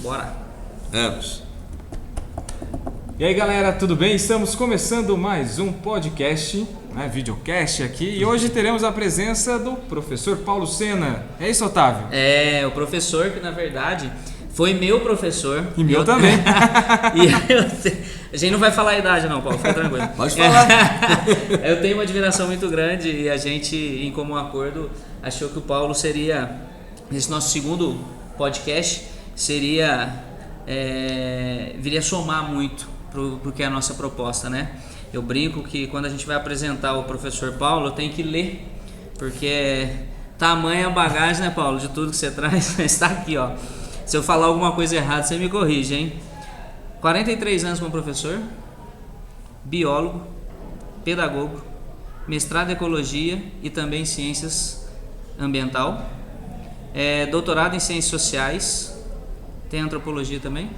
Bora! Vamos! E aí galera, tudo bem? Estamos começando mais um podcast, videocast aqui, e hoje teremos a presença do professor Paulo Sena. É isso, Otávio? É, o professor que na verdade foi meu professor. E meu também. A gente não vai falar a idade não, Paulo, fica tranquilo. Pode falar. Eu tenho uma admiração muito grande e a gente, em comum acordo, achou que o Paulo seria, esse nosso segundo podcast, viria somar muito pro que é a nossa proposta, né? Eu brinco que quando a gente vai apresentar o professor Paulo, eu tenho que ler, porque tamanha bagagem, né, Paulo, de tudo que você traz, está aqui, ó. Se eu falar alguma coisa errada, você me corrige, hein? 43 anos como professor, biólogo, pedagogo, mestrado em ecologia e também ciências ambiental, doutorado em ciências sociais, tem antropologia também,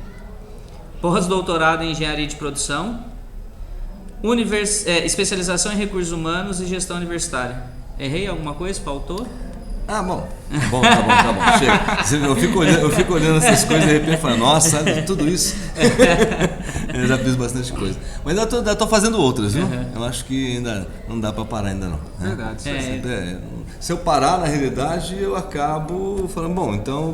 pós-doutorado em engenharia de produção, especialização em recursos humanos e gestão universitária. Errei alguma coisa? Faltou? Ah, bom. Tá bom. Chega. Eu fico olhando essas coisas e de repente falo, nossa, sabe tudo isso? Eu já fiz bastante coisa. Mas ainda tô fazendo outras, viu? Eu acho que ainda não dá pra parar ainda não. Verdade. Se eu parar, na realidade, eu acabo falando, bom, então eu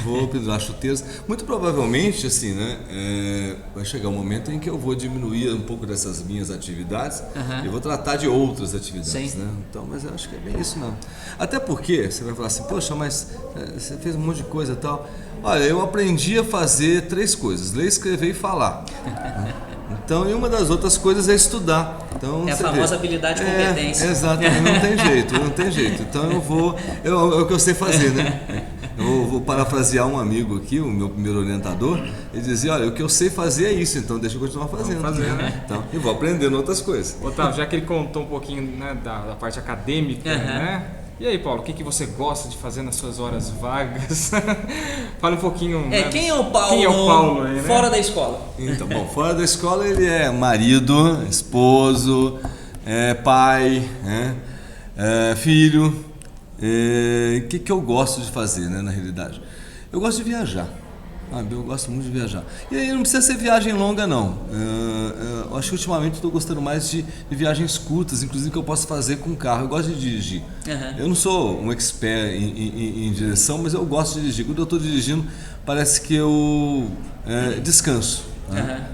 vou pendurar chuteiras. Muito provavelmente, assim, né? Vai chegar um momento em que eu vou diminuir um pouco dessas minhas atividades e vou tratar de outras atividades, né? Então, mas eu acho que é bem isso mesmo. Até porque você vai falar assim, poxa, mas você fez um monte de coisa e tal. Olha, eu aprendi a fazer 3 coisas: ler, escrever e falar. Então, e uma das outras coisas é estudar. Então, é a famosa habilidade e competência. Exato, não tem jeito. Então é o que eu sei fazer, né? Eu vou parafrasear um amigo aqui, o meu primeiro orientador. Ele dizia, olha, o que eu sei fazer é isso, então deixa eu continuar fazendo. Né? Então, e vou aprendendo outras coisas. Otávio, já que ele contou um pouquinho, né, da parte acadêmica, né? E aí, Paulo, o que você gosta de fazer nas suas horas vagas? Fala um pouquinho. Quem é o Paulo? Quem é o Paulo aí, né? Fora da escola? Então, bom, fora da escola ele é marido, esposo, pai, filho. O que eu gosto de fazer, né, na realidade? Eu gosto de viajar. Eu gosto muito de viajar. E aí não precisa ser viagem longa, não. Eu acho que ultimamente estou gostando mais de viagens curtas, inclusive que eu posso fazer com carro. Eu gosto de dirigir. Eu não sou um expert em direção, mas eu gosto de dirigir. Quando eu estou dirigindo, parece que eu descanso.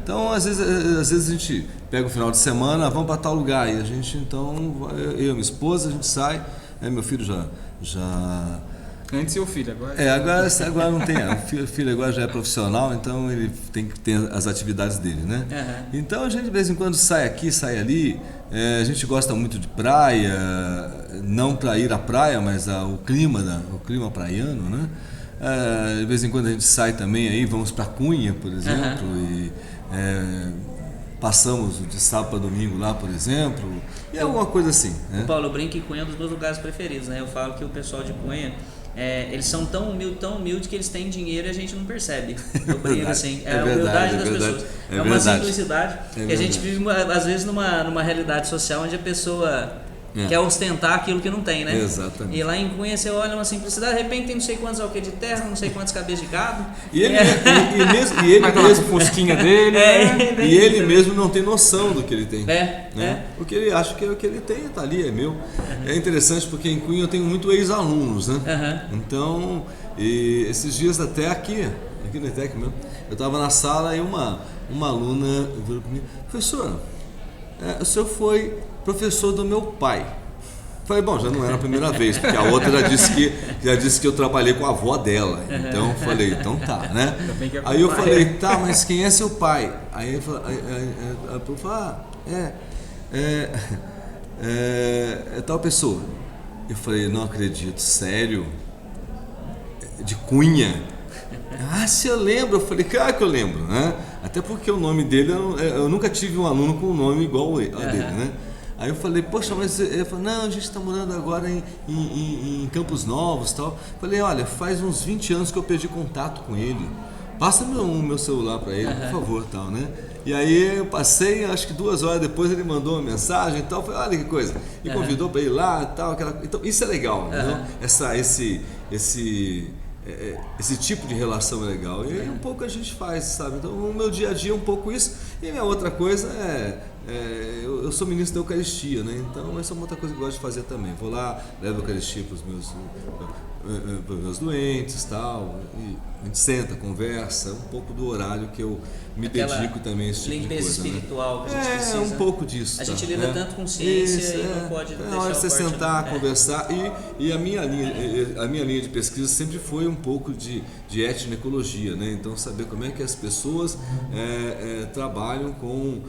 Então, às vezes a gente pega o final de semana, vamos para tal lugar. E a gente, então, eu e minha esposa, a gente sai. Meu filho já... Antes o filho, agora... agora não tem. O filho agora já é profissional, então ele tem que ter as atividades dele, né? Então a gente de vez em quando sai aqui, sai ali. A gente gosta muito de praia, não para ir à praia, mas o clima praiano, né? De vez em quando a gente sai também aí, vamos para Cunha, por exemplo, e passamos de sábado para domingo lá, por exemplo, e alguma coisa assim. O Paulo brinca que Cunha é um dos meus lugares preferidos, né? Eu falo que o pessoal de Cunha, eles são tão humildes que eles têm dinheiro e a gente não percebe. Eu brinco assim, a humildade das pessoas. É uma simplicidade que a gente vive às vezes numa realidade social onde a pessoa quer ostentar aquilo que não tem, né? Exatamente. E lá em Cunha você olha uma simplicidade, de repente tem não sei quantos alqueires de terra, não sei quantos cabeças de gado. E ele mesmo fusquinha dele, e ele mesmo não tem noção do que ele tem. Porque ele acha que o que ele tem está ali, é meu. É interessante porque em Cunha eu tenho muito ex-alunos, né? Então, esses dias até aqui no ETEC mesmo, eu estava na sala e uma aluna virou para mim, professor, o senhor foi professor do meu pai. Falei, bom, já não era a primeira vez, porque a outra já disse que eu trabalhei com a avó dela. Então falei, então tá, né? Aí eu falei, tá, mas quem é seu pai? Aí eu falei, é tal pessoa. Eu falei, não acredito, sério? De Cunha? Se eu lembro. Eu falei, claro que eu lembro, né? Até porque o nome dele, eu nunca tive um aluno com um nome igual ao dele, né? Aí eu falei, poxa, mas ele falou, não, a gente está morando agora em Campos Novos e tal. Falei, olha, faz uns 20 anos que eu perdi contato com ele. Passa meu celular para ele, por favor, tal, né? E aí eu passei, acho que 2 horas depois ele mandou uma mensagem e tal, falei, olha que coisa, e convidou para ir lá e tal, então isso é legal, entendeu? esse tipo de relação é legal. E um pouco a gente faz, sabe? Então, no meu dia a dia é um pouco isso. E a minha outra coisa eu sou ministro da Eucaristia, né? Então, essa é uma outra coisa que eu gosto de fazer também. Vou lá, levo a Eucaristia para os meus doentes e tal. E a gente senta, conversa, um pouco do horário que eu me dedico também a esse tipo de coisa. Limpeza espiritual que a gente precisa. Um pouco disso. A gente lida tanto com ciência e não pode deixar hora de você sentar, do... conversar. E a minha linha de pesquisa sempre foi um pouco de etnoecologia, né? Então, saber como é que as pessoas trabalham com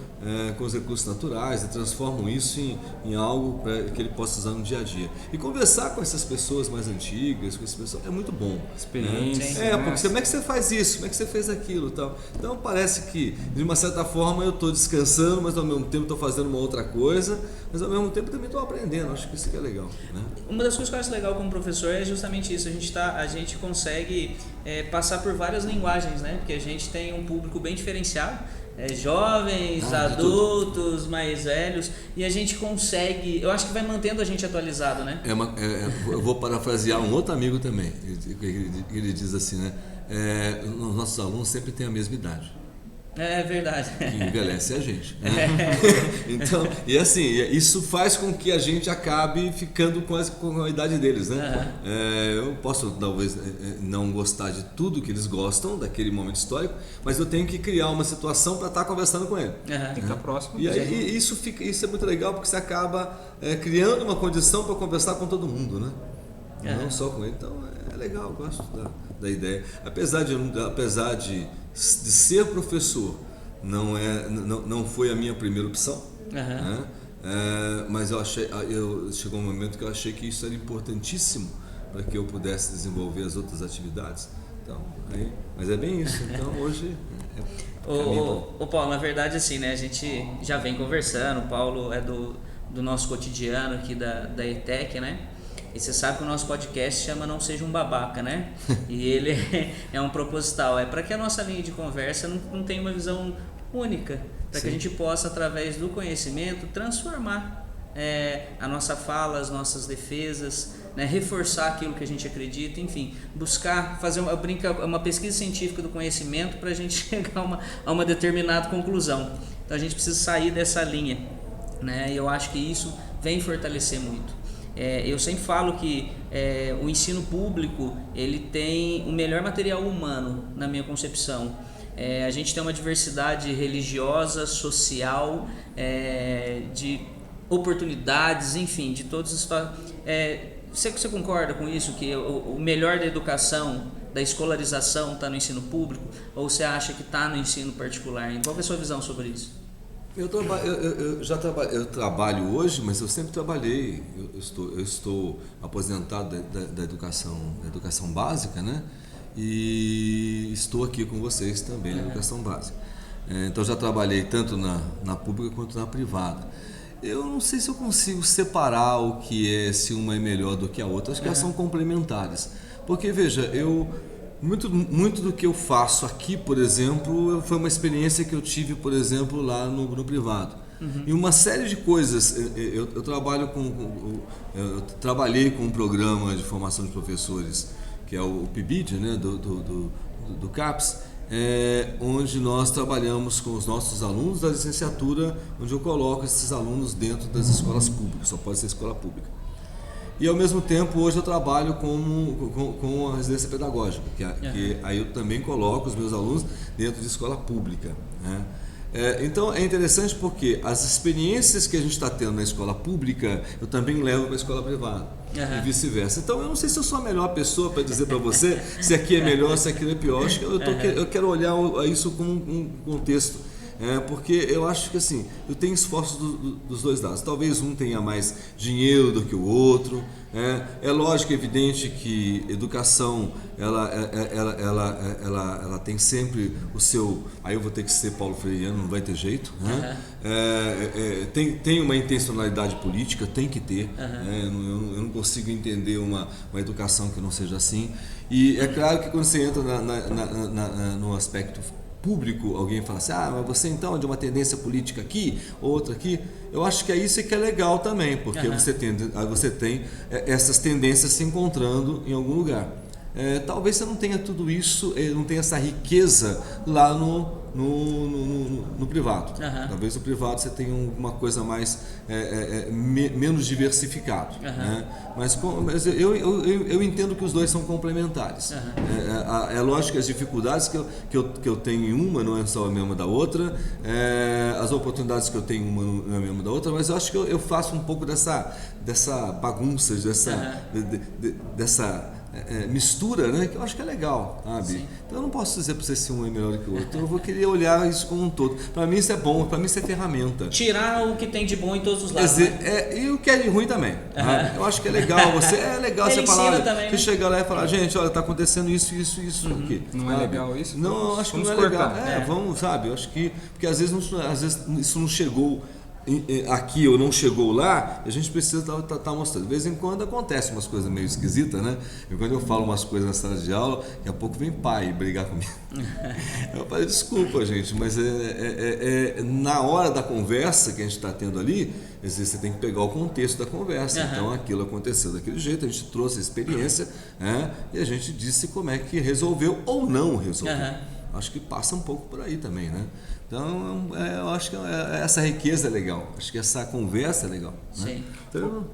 os recursos naturais e transformam isso em algo que ele possa usar no dia a dia. E conversar com essas pessoas mais antigas, com essas pessoas, é muito bom. Experiência. Porque como é que você faz isso? Como é que você fez aquilo? Tal. Então parece que, de uma certa forma, eu estou descansando, mas ao mesmo tempo estou fazendo uma outra coisa, mas ao mesmo tempo também estou aprendendo. Acho que isso que é legal. Né? Uma das coisas que eu acho legal como professor é justamente isso. A gente consegue passar por várias linguagens, né? Porque a gente tem um público bem diferenciado. Jovens, adultos, mais velhos, e a gente consegue, eu acho que vai mantendo a gente atualizado, né? Eu vou parafrasear um outro amigo também, ele diz assim, né? Os nossos alunos sempre têm a mesma idade. É verdade. Que envelhece a gente. Né? Então, e assim, isso faz com que a gente acabe ficando com a idade deles, né? Eu posso talvez não gostar de tudo que eles gostam daquele momento histórico, mas eu tenho que criar uma situação para estar conversando com ele. Fica próximo. E aí, isso é muito legal porque você acaba criando uma condição para conversar com todo mundo, né? Não só com ele. Então é legal, eu gosto da ideia. Apesar de ser professor, não foi a minha primeira opção, né? Mas chegou um momento que eu achei que isso era importantíssimo para que eu pudesse desenvolver as outras atividades. Então, mas é bem isso. Então hoje o Paulo, na verdade assim, né? A gente já vem conversando. O Paulo é do nosso cotidiano aqui da ETEC, né? E você sabe que o nosso podcast chama Não Seja um Babaca, né? E ele é um proposital. É para que a nossa linha de conversa não tenha uma visão única. Para que a gente possa, através do conhecimento, transformar a nossa fala, as nossas defesas, né? Reforçar aquilo que a gente acredita, enfim. Buscar fazer uma pesquisa científica do conhecimento para a gente chegar a uma determinada conclusão. Então a gente precisa sair dessa linha, né? E eu acho que isso vem fortalecer muito. Eu sempre falo que o ensino público ele tem o melhor material humano, na minha concepção. A gente tem uma diversidade religiosa, social, de oportunidades, enfim, de todos os... Você concorda com isso, que o melhor da educação, da escolarização está no ensino público, ou você acha que está no ensino particular? Qual é a sua visão sobre isso? Eu trabalho hoje, mas eu sempre trabalhei. Eu estou aposentado da educação básica, né? E estou aqui com vocês também na educação básica. Então já trabalhei tanto na pública quanto na privada. Eu não sei se eu consigo separar o que se uma é melhor do que a outra. Acho que elas são complementares. Porque veja, muito do que eu faço aqui, por exemplo, foi uma experiência que eu tive, por exemplo, lá no privado. E uma série de coisas. Eu trabalhei com um programa de formação de professores, que é o PIBID, né, do CAPES, onde nós trabalhamos com os nossos alunos da licenciatura, onde eu coloco esses alunos dentro das escolas públicas, só pode ser escola pública. E ao mesmo tempo hoje eu trabalho com a residência pedagógica, que aí eu também coloco os meus alunos dentro de escola pública, né? Então é interessante porque as experiências que a gente está tendo na escola pública eu também levo para a escola privada e vice-versa. Então eu não sei se eu sou a melhor pessoa para dizer para você se aqui é melhor, se aquilo é pior. Acho que eu quero olhar isso como um contexto. Porque eu acho que assim, eu tenho esforços dos dois lados. Talvez um tenha mais dinheiro do que o outro. É lógico, é evidente que educação ela tem sempre o seu. Aí eu vou ter que ser Paulo Freireano, não vai ter jeito. Né? Tem uma intencionalidade política, tem que ter. Eu não consigo entender uma educação que não seja assim. E é claro que quando você entra no aspecto público, alguém fala assim, mas você então é de uma tendência política aqui, outra aqui. Eu acho que é isso que é legal também, porque você tem essas tendências se encontrando em algum lugar. talvez você não tenha tudo isso, não tenha essa riqueza lá no privado. Talvez no privado você tenha uma coisa mais menos diversificado. Né? Mas eu entendo que os dois são complementares. É lógico que as dificuldades que eu tenho em uma não é só a mesma da outra, as oportunidades que eu tenho em uma não é a mesma da outra, mas eu acho que eu faço um pouco dessa bagunça, dessa mistura, né? Que eu acho que é legal, sabe? Sim. Então eu não posso dizer para você se um é melhor que o outro. Eu vou querer olhar isso como um todo. Para mim isso é bom, para mim isso é ferramenta. Tirar o que tem de bom em todos os lados. Né? E o que é de ruim também. Eu acho que é legal. Você falar, também, você chegar lá e falar, gente, olha, tá acontecendo isso aqui. Não é legal isso? Não, acho que não é cortar. legal. Vamos, sabe? Eu acho que porque às vezes isso não chegou aqui ou não chegou lá, a gente precisa estar mostrando. De vez em quando acontece umas coisas meio esquisitas, né? E quando eu falo umas coisas na sala de aula, daqui a pouco vem pai brigar comigo. Eu falo, desculpa, gente, mas na hora da conversa que a gente está tendo ali, às vezes você tem que pegar o contexto da conversa. Então aquilo aconteceu daquele jeito, a gente trouxe a experiência, e a gente disse como é que resolveu ou não resolveu. Acho que passa um pouco por aí também, né? Então, eu acho que essa riqueza é legal. Acho que essa conversa é legal. Sim. Né? Então,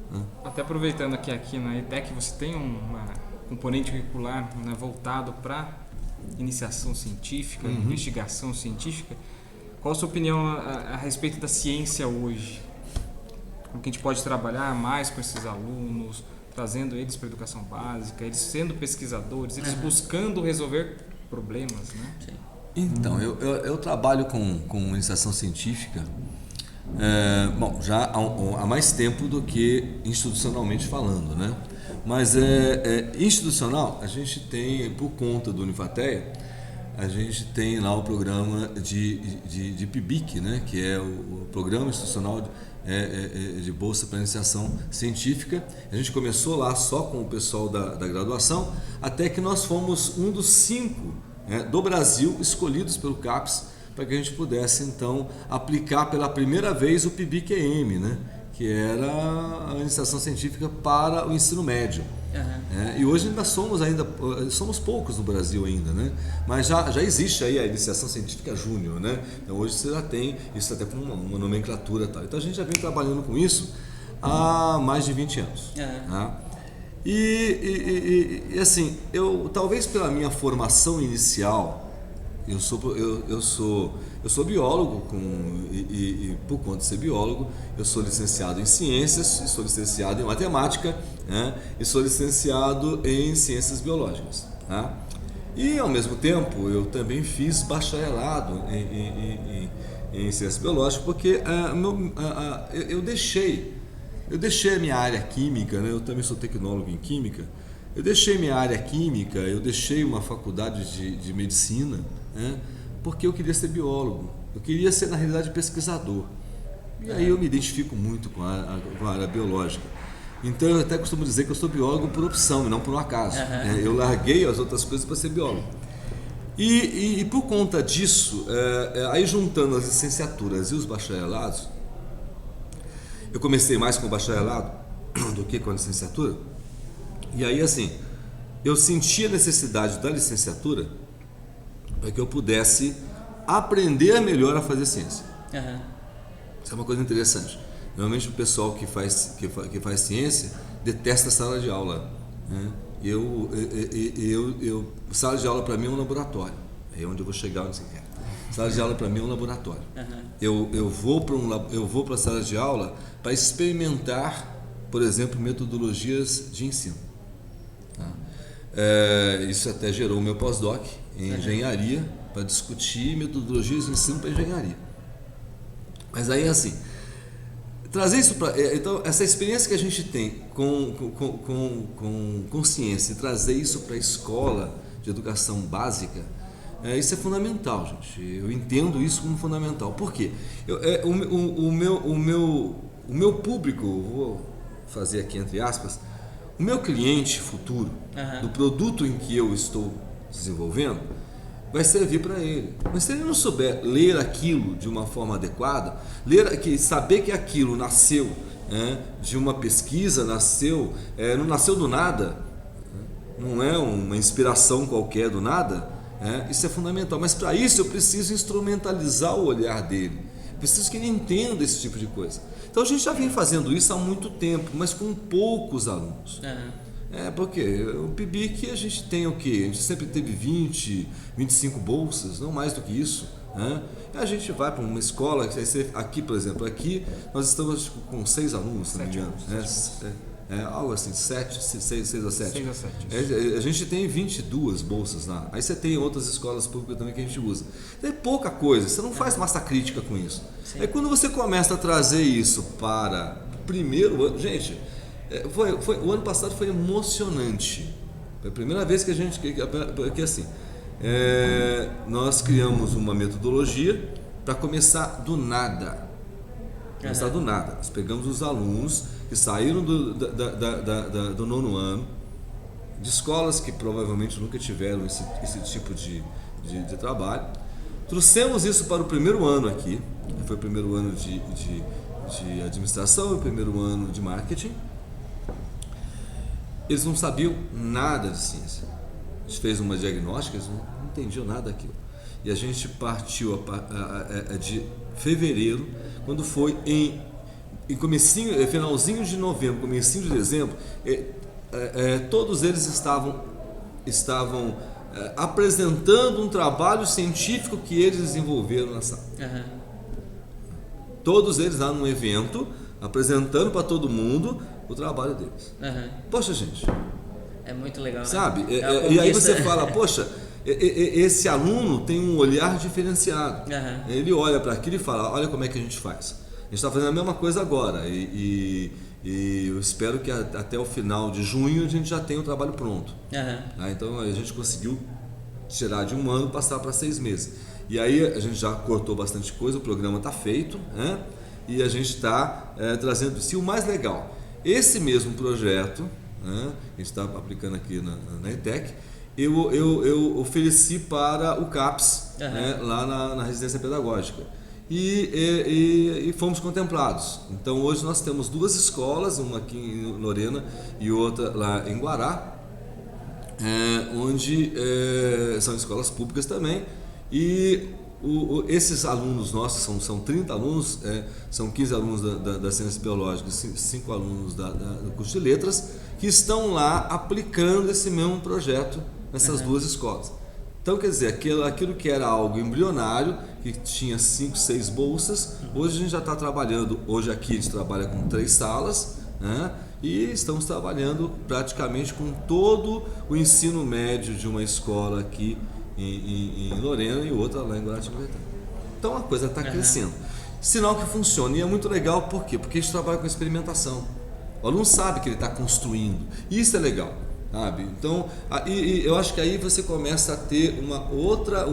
até aproveitando que aqui na ETEC você tem uma componente curricular, né, voltado para iniciação científica, investigação científica. Qual a sua opinião a respeito da ciência hoje? Como que a gente pode trabalhar mais com esses alunos, trazendo eles para a educação básica, eles sendo pesquisadores, eles buscando resolver problemas, né? Sim. Então, eu trabalho com iniciação científica já há mais tempo do que institucionalmente falando, né? Mas institucional, a gente tem, por conta do Unifateia, a gente tem lá o programa de PIBIC, né? Que é o Programa Institucional de Bolsa para Iniciação Científica. A gente começou lá só com o pessoal da graduação, até que nós fomos um dos 5 do Brasil escolhidos pelo CAPES para que a gente pudesse então aplicar pela primeira vez o PIBIC-EM, né? Que era a iniciação científica para o ensino médio. E hoje somos poucos no Brasil ainda, né? Mas já existe aí a iniciação científica júnior, né? Então hoje você já tem isso até com uma nomenclatura e tal. Então a gente já vem trabalhando com isso há mais de 20 anos. Tá? E assim, talvez pela minha formação inicial, eu sou biólogo e por conta de ser biólogo, eu sou licenciado em ciências, sou licenciado em matemática, né, e sou licenciado em ciências biológicas. Tá? E ao mesmo tempo eu também fiz bacharelado em ciências biológicas, porque eu deixei a minha área química, né? Eu também sou tecnólogo em química. Eu deixei minha área química, eu deixei uma faculdade de medicina, né? Porque eu queria ser biólogo. Eu queria ser, na realidade, pesquisador. E aí eu me identifico muito com a área biológica. Então eu até costumo dizer que eu sou biólogo por opção e não por um acaso. Eu larguei as outras coisas para ser biólogo. E por conta disso, aí juntando as licenciaturas e os bacharelados, eu comecei mais com o bacharelado do que com a licenciatura. E aí, assim, eu senti a necessidade da licenciatura para que eu pudesse aprender melhor a fazer ciência. Isso é uma coisa interessante. Normalmente o pessoal que faz ciência detesta a sala de aula, né? Sala de aula para mim é um laboratório. É onde eu vou chegar, onde você quer. Sala de aula para mim é um laboratório. Eu vou para a sala de aula para experimentar, por exemplo, metodologias de ensino. Isso até gerou o meu pós-doc em engenharia, para discutir metodologias de ensino para engenharia. Mas aí, assim, trazer isso para... Então, essa experiência que a gente tem com ciência e trazer isso para a escola de educação básica, isso é fundamental, gente. Eu entendo isso como fundamental. Por quê? O meu público, vou fazer aqui entre aspas, o meu cliente futuro, do produto em que eu estou desenvolvendo, vai servir para ele. Mas se ele não souber ler aquilo de uma forma adequada, saber que aquilo nasceu de uma pesquisa, não nasceu do nada, não é uma inspiração qualquer do nada, isso é fundamental. Mas para isso eu preciso instrumentalizar o olhar dele, preciso que ele entenda esse tipo de coisa. Então a gente já vem fazendo isso há muito tempo, mas com poucos alunos. Porque o PIBIC a gente tem o quê? A gente sempre teve 20, 25 bolsas, não mais do que isso. A gente vai para uma escola, aqui, por exemplo, aqui nós estamos com 6 alunos, se não me engano. Algo assim, 6 a 7. 6 a 7. A gente tem 22 bolsas lá. Aí você tem outras escolas públicas também que a gente usa. É pouca coisa, você não faz massa crítica com isso. Sim. Aí quando você começa a trazer isso para o primeiro ano, gente, o ano passado foi emocionante. Foi a primeira vez que a gente, porque assim, nós criamos uma metodologia para começar do nada. Nós pegamos os alunos que saíram do 9º ano, de escolas que provavelmente nunca tiveram esse tipo de trabalho, trouxemos isso para o primeiro ano aqui, que foi o primeiro ano de administração e o primeiro ano de marketing. Eles não sabiam nada de ciência. A gente fez uma diagnóstica, eles não entendiam nada daquilo. E a gente partiu de fevereiro, quando foi em finalzinho de novembro, comecinho de dezembro, todos eles estavam apresentando um trabalho científico que eles desenvolveram na sala. Todos eles lá num evento, apresentando para todo mundo o trabalho deles. Poxa, gente, é muito legal, sabe? Né? E aí você fala, poxa, esse aluno tem um olhar diferenciado. Ele olha para aquilo e fala, olha como é que a gente faz. A gente está fazendo a mesma coisa agora e eu espero que até o final de junho a gente já tenha o trabalho pronto. Então a gente conseguiu tirar de 1 ano, passar para 6 meses. E aí a gente já cortou bastante coisa, o programa está feito, e a gente está trazendo isso. E o mais legal, esse mesmo projeto, a gente está aplicando aqui na ETEC, eu ofereci para o CAPES, lá na residência pedagógica. E fomos contemplados. Então hoje nós temos 2 escolas, uma aqui em Lorena e outra lá em Guará, onde são escolas públicas também. E esses alunos nossos, são 30 alunos, são 15 alunos da Ciências Biológicas, 5 alunos do curso de Letras, que estão lá aplicando esse mesmo projeto nessas 2 escolas. Então, quer dizer, aquilo que era algo embrionário, que tinha 5, 6 bolsas, hoje a gente já está trabalhando, hoje aqui a gente trabalha com 3 salas, e estamos trabalhando praticamente com todo o ensino médio de uma escola aqui em Lorena e outra lá em Guaratinguetá. Então a coisa está crescendo. Sinal que funciona, e é muito legal, por quê? Porque a gente trabalha com experimentação. O aluno sabe que ele está construindo, e isso é legal. Sabe? Então, eu acho que aí você começa a ter uma outra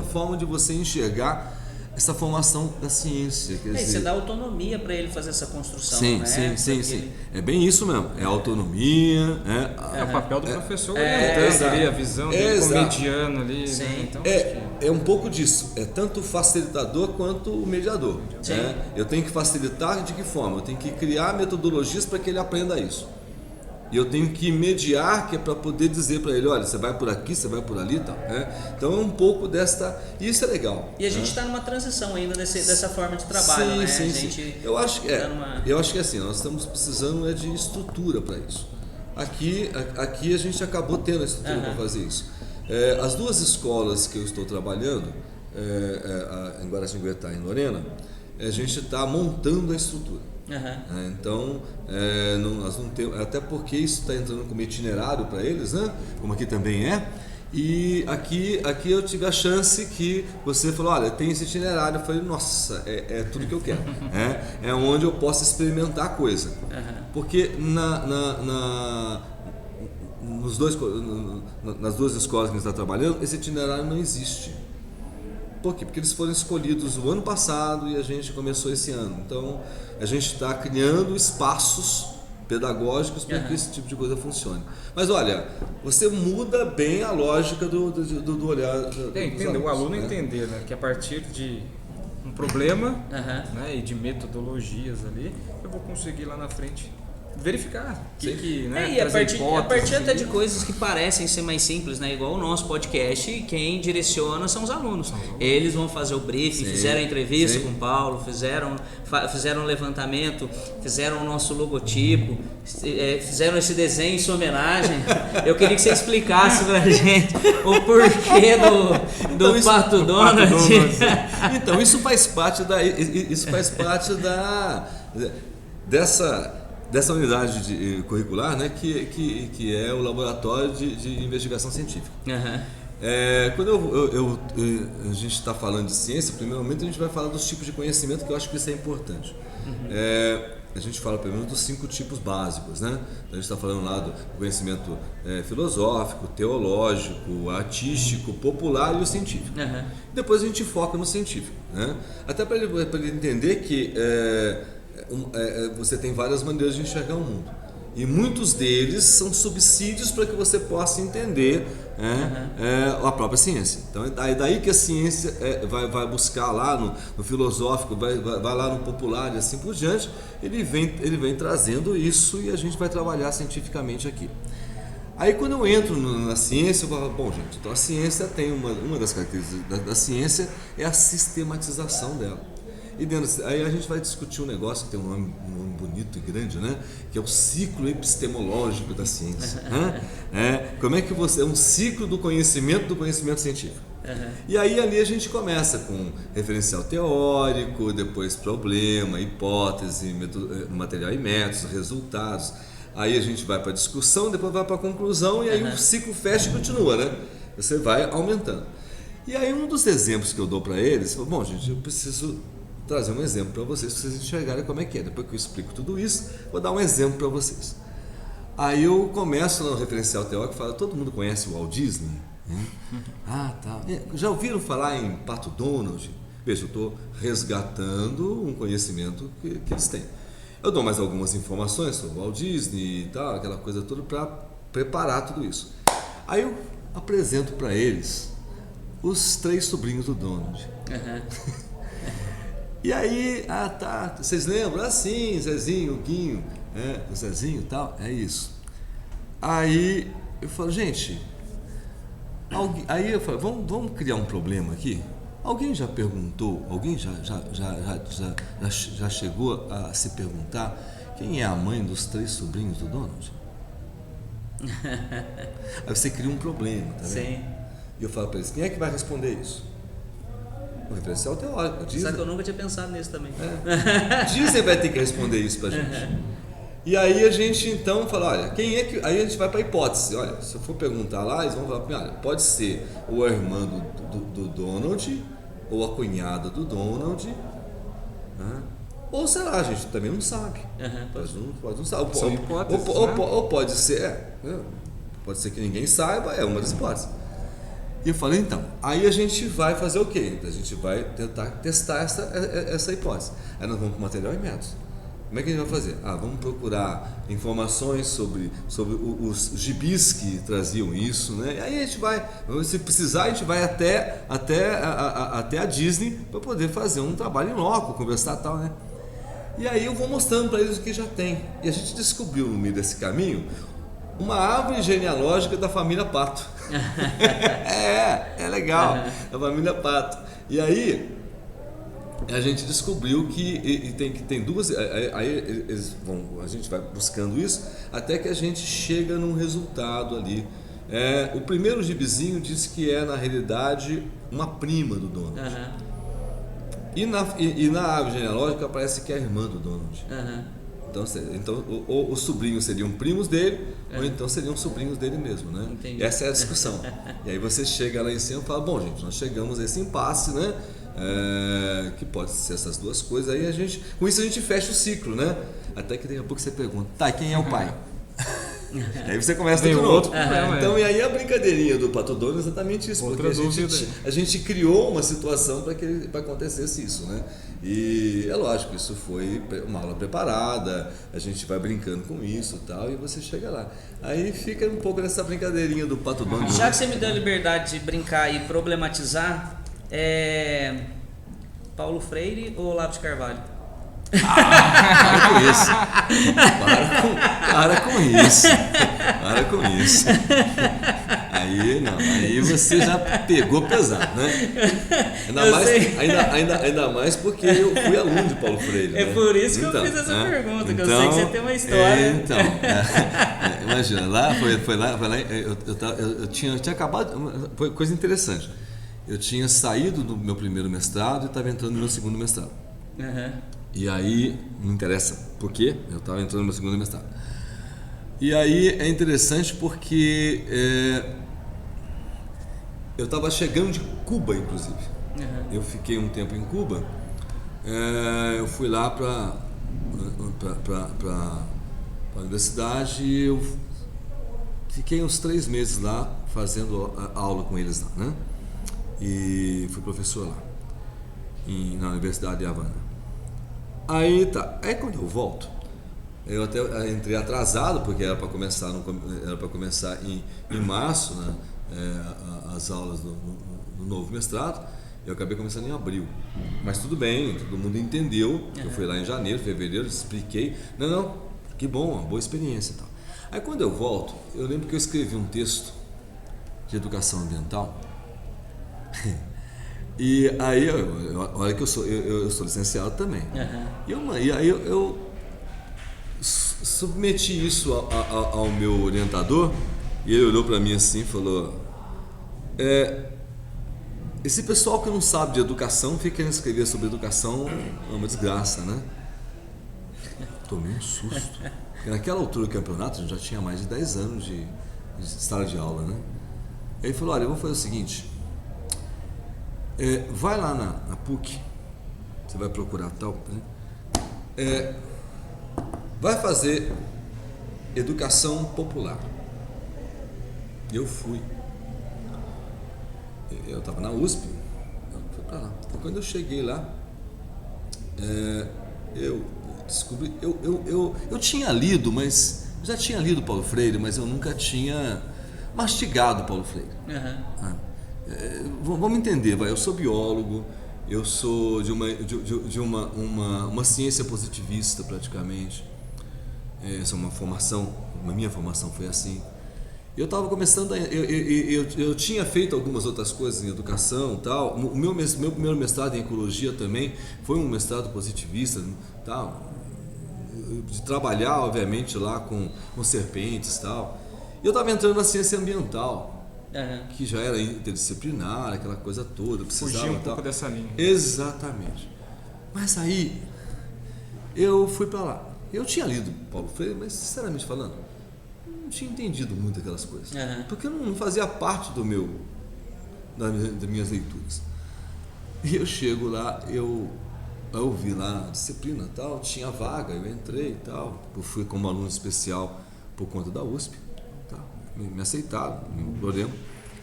forma de você enxergar essa formação da ciência. Quer dizer, você dá autonomia para ele fazer essa construção. Sim, né? sim. É bem isso mesmo. É autonomia. É o papel do professor orientando ali, a visão dele como mediano ali. Sim. Né? Então, é um pouco disso. É tanto o facilitador quanto o mediador. Eu tenho que facilitar de que forma? Eu tenho que criar metodologias para que ele aprenda isso. E eu tenho que mediar, que é para poder dizer para ele, olha, você vai por aqui, você vai por ali e tal. Então é um pouco desta... E isso é legal. E a gente está numa transição ainda dessa forma de trabalho, né? Sim. Eu acho que assim, nós estamos precisando de estrutura para isso. Aqui a gente acabou tendo a estrutura para fazer isso. As 2 escolas que eu estou trabalhando, em Guaratinguetá e em Lorena, a gente está montando a estrutura. Então, nós não temos, até porque isso está entrando como itinerário para eles, né? Como aqui também é. E aqui eu tive a chance que você falou, olha, tem esse itinerário. Eu falei, nossa, é tudo que eu quero. É onde eu posso experimentar a coisa. Porque nas 2 escolas que a gente está trabalhando, esse itinerário não existe. Por quê? Porque eles foram escolhidos o ano passado e a gente começou esse ano. Então, a gente está criando espaços pedagógicos para que esse tipo de coisa funcione. Mas olha, você muda bem a lógica do olhar. Entender, o aluno entender, né, que a partir de um problema, né, e de metodologias ali, eu vou conseguir lá na frente verificar. Né, E a trazer partir até hipóteses. de coisas que parecem ser mais simples, né? Igual o nosso podcast, quem direciona são os alunos. Eles vão fazer o briefing, Sim, fizeram a entrevista sim. com o Paulo, fizeram um levantamento, fizeram o nosso logotipo, fizeram esse desenho em sua homenagem. Eu queria que você explicasse pra gente o porquê do Pato Donald. Então, isso faz parte dessa unidade curricular, né, que é o laboratório de investigação científica. Uhum. Quando a gente está falando de ciência, primeiramente a gente vai falar dos tipos de conhecimento, que eu acho que isso é importante. A gente fala primeiro dos 5 tipos básicos, né? Então, a gente está falando lá do conhecimento filosófico, teológico, artístico, popular e o científico. Uhum. Depois a gente foca no científico, né? Até para ele entender que você tem várias maneiras de enxergar o mundo. E muitos deles são subsídios para que você possa entender a própria ciência. Então é daí que a ciência vai buscar lá no filosófico, vai lá no popular e assim por diante. Ele vem trazendo isso e a gente vai trabalhar cientificamente aqui. Aí quando eu entro na ciência, eu falo, bom gente, então a ciência tem uma das características da ciência é a sistematização dela. E aí a gente vai discutir um negócio que tem um nome bonito e grande, né? Que é o ciclo epistemológico da ciência. Né? Como é que é um ciclo do conhecimento científico. E aí ali a gente começa com referencial teórico, depois problema, hipótese, material e métodos, resultados. Aí a gente vai para a discussão, depois vai para a conclusão e aí o ciclo fecha e continua, né? Você vai aumentando. E aí um dos exemplos que eu dou para eles, bom gente, eu preciso trazer um exemplo para vocês enxergarem como é que é. Depois que eu explico tudo isso, vou dar um exemplo para vocês. Aí eu começo no referencial teórico e falo, todo mundo conhece o Walt Disney? Tá. Já ouviram falar em Pato Donald? Veja, eu estou resgatando um conhecimento que eles têm. Eu dou mais algumas informações sobre o Walt Disney e tal, aquela coisa toda para preparar tudo isso. Aí eu apresento para eles os 3 sobrinhos do Donald. E aí, tá, vocês lembram? Sim, Zezinho, o Guinho, o Zezinho e tal, é isso. Aí eu falo, gente, aí eu falo, vamos criar um problema aqui? Alguém já perguntou, alguém já chegou a se perguntar quem é a mãe dos 3 sobrinhos do Donald? Aí você cria um problema, tá vendo? Sim. E eu falo para eles, quem é que vai responder isso? O referencial teórico. Só que eu nunca tinha pensado nisso também. Disney vai ter que responder isso pra gente. E aí a gente então fala, olha, quem é que... Aí a gente vai para a hipótese. Olha, se eu for perguntar lá, eles vão falar para mim, olha, pode ser o irmão do Donald, ou a cunhada do Donald, ou sei lá, a gente também não sabe. Pode não saber. São hipóteses, Ou pode ser... pode ser que ninguém saiba, é uma das hipóteses. E eu falei, então, aí a gente vai fazer o quê? A gente vai tentar testar essa hipótese. Aí nós vamos para o material e métodos. Como é que a gente vai fazer? Vamos procurar informações sobre os gibis que traziam isso, né? E aí a gente vai, se precisar, a gente vai até a Disney para poder fazer um trabalho em loco, conversar e tal, né? E aí eu vou mostrando para eles o que já tem. E a gente descobriu no meio desse caminho uma árvore genealógica da família Pato. É legal, a família Pato. E aí a gente descobriu que tem 2, aí a gente vai buscando isso até que a gente chega num resultado ali. O primeiro gibizinho diz que é na realidade uma prima do Donald. E na árvore genealógica parece que é a irmã do Donald. Então ou os sobrinhos seriam primos dele, ou então seriam sobrinhos dele mesmo, né? Entendi. Essa é a discussão. E aí você chega lá em cima e fala, bom gente, nós chegamos a esse impasse, né? Que pode ser essas duas coisas, aí com isso a gente fecha o ciclo, né? Até que daqui a pouco você pergunta, tá, quem é o pai? Aí você começa de novo. Outro problema, Então, e aí a brincadeirinha do Pato Donald é exatamente isso, outra porque a gente criou uma situação para que acontecesse isso, né? E é lógico, isso foi uma aula preparada, a gente vai brincando com isso e tal, e você chega lá. Aí fica um pouco nessa brincadeirinha do Pato Donald. Já que você me deu a liberdade de brincar e problematizar, Paulo Freire ou Olavo de Carvalho? Para com isso. Para com isso. Para com isso. Aí não, aí você já pegou pesado, né? Ainda mais porque eu fui aluno de Paulo Freire. É, né? Por isso que eu fiz essa pergunta, que eu sei que você tem uma história. Imagina, lá foi lá, eu tinha acabado, foi coisa interessante. Eu tinha saído do meu primeiro mestrado e estava entrando no meu segundo mestrado. Uhum. E aí, não interessa por quê, eu estava entrando no meu segundo mestrado. E aí é interessante porque eu estava chegando de Cuba, inclusive. Uhum. Eu fiquei um tempo em Cuba. Eu fui lá para a universidade e eu fiquei uns 3 meses lá fazendo aula com eles lá, né? E fui professor lá na Universidade de Havana. Aí tá, aí quando eu volto, eu até entrei atrasado porque era para começar em março, né? As aulas do novo mestrado. Eu acabei começando em abril, mas tudo bem, todo mundo entendeu. Eu fui lá em janeiro, fevereiro, expliquei. Não, que bom, uma boa experiência e tal. Aí quando eu volto, eu lembro que eu escrevi um texto de educação ambiental. E aí, olha que eu sou licenciado também. E aí eu submeti isso ao meu orientador e ele olhou para mim assim e falou: esse pessoal que não sabe de educação fica querendo escrever sobre educação, é uma desgraça, né? Tomei um susto. Porque naquela altura do campeonato a gente já tinha mais de 10 anos de sala de aula, né? Ele falou: olha, eu vou fazer o seguinte, vai lá na PUC, você vai procurar tal, né? Vai fazer educação popular. E eu fui. Eu estava na USP, eu fui para lá. E quando eu cheguei lá, eu descobri, eu tinha lido, mas já tinha lido Paulo Freire, mas eu nunca tinha mastigado Paulo Freire. Vamos entender, eu sou biólogo, eu sou de uma ciência positivista praticamente. Essa é a minha formação foi assim. Eu estava começando, eu tinha feito algumas outras coisas em educação e tal. O meu primeiro mestrado em ecologia também foi um mestrado positivista, tal, de trabalhar, obviamente, lá com serpentes e tal. E eu estava entrando na ciência ambiental, que já era interdisciplinar, aquela coisa toda. Fugir um pouco dessa linha. Exatamente. Mas aí, eu fui para lá. Eu tinha lido Paulo Freire, mas, sinceramente falando, não tinha entendido muito aquelas coisas, porque não fazia parte das minhas leituras. E eu chego lá, eu vi lá a disciplina e tal, tinha vaga, eu entrei e tal, eu fui como aluno especial por conta da USP, tá? Me aceitaram, não tem problema,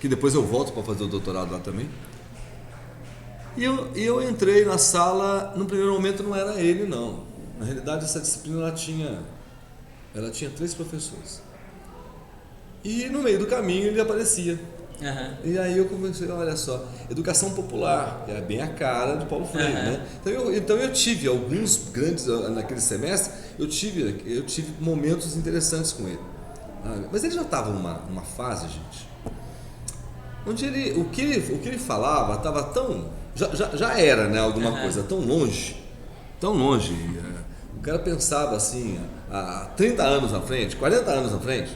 que depois eu volto para fazer o doutorado lá também. E eu entrei na sala, no primeiro momento não era ele não, na realidade essa disciplina ela tinha 3 professores. E no meio do caminho ele aparecia. E aí eu comecei, olha só, educação popular, que é bem a cara do Paulo Freire, né? Então eu tive alguns grandes, naquele semestre, eu tive momentos interessantes com ele. Mas ele já estava numa fase, gente, onde o que ele falava estava tão, já era, né, alguma coisa tão longe. O cara pensava assim, há 30 anos na frente, 40 anos na frente.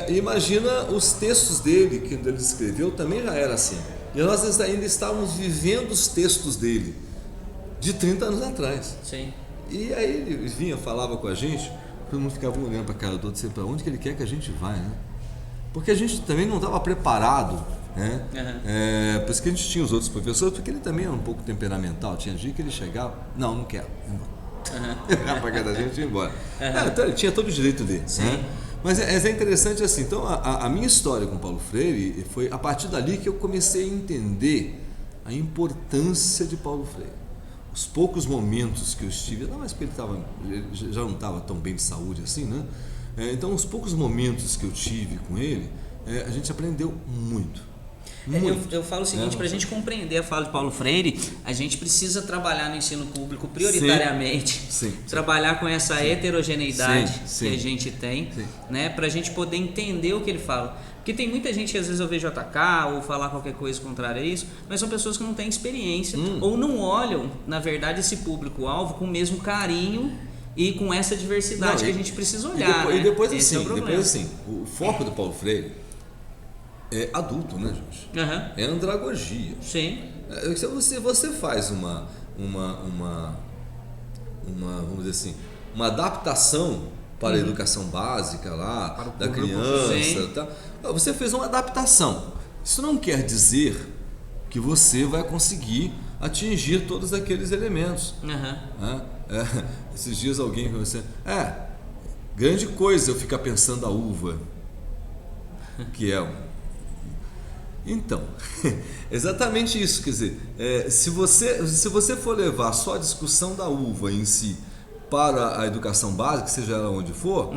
Imagina os textos dele, que ele escreveu, também já era assim. E nós ainda estávamos vivendo os textos dele de 30 anos atrás. Sim. E aí ele vinha, falava com a gente, todo mundo ficava olhando para a cara do outro, sei para onde que ele quer que a gente vá, né? Porque a gente também não estava preparado, né? Por isso que a gente tinha os outros professores, porque ele também era um pouco temperamental. Tinha dia que ele chegava, não quero, embora. Para cada gente ir embora. Então ele tinha todo o direito dele. Sim. Né? Mas é interessante assim, então a minha história com Paulo Freire foi a partir dali que eu comecei a entender a importância de Paulo Freire. Os poucos momentos que eu estive, não mais porque ele já não estava tão bem de saúde assim, né? Então os poucos momentos que eu tive com ele, a gente aprendeu muito. Eu falo o seguinte, para a gente compreender a fala de Paulo Freire, a gente precisa trabalhar no ensino público prioritariamente, Sim. trabalhar com essa heterogeneidade Sim. que a gente tem, né, para a gente poder entender o que ele fala. Porque tem muita gente que às vezes eu vejo atacar ou falar qualquer coisa contrária a isso, mas são pessoas que não têm experiência ou não olham, na verdade, esse público-alvo com o mesmo carinho e com essa diversidade que a gente precisa olhar. E depois, né? depois assim, o foco do Paulo Freire é adulto, né, gente? É andragogia. Sim. Se você faz uma vamos dizer assim, uma adaptação para a educação básica lá, da criança, tá? Você fez uma adaptação. Isso não quer dizer que você vai conseguir atingir todos aqueles elementos. Esses dias alguém falou assim, grande coisa eu ficar pensando a uva, que é então, exatamente isso, quer dizer, se você for levar só a discussão da uva em si para a educação básica, seja ela onde for,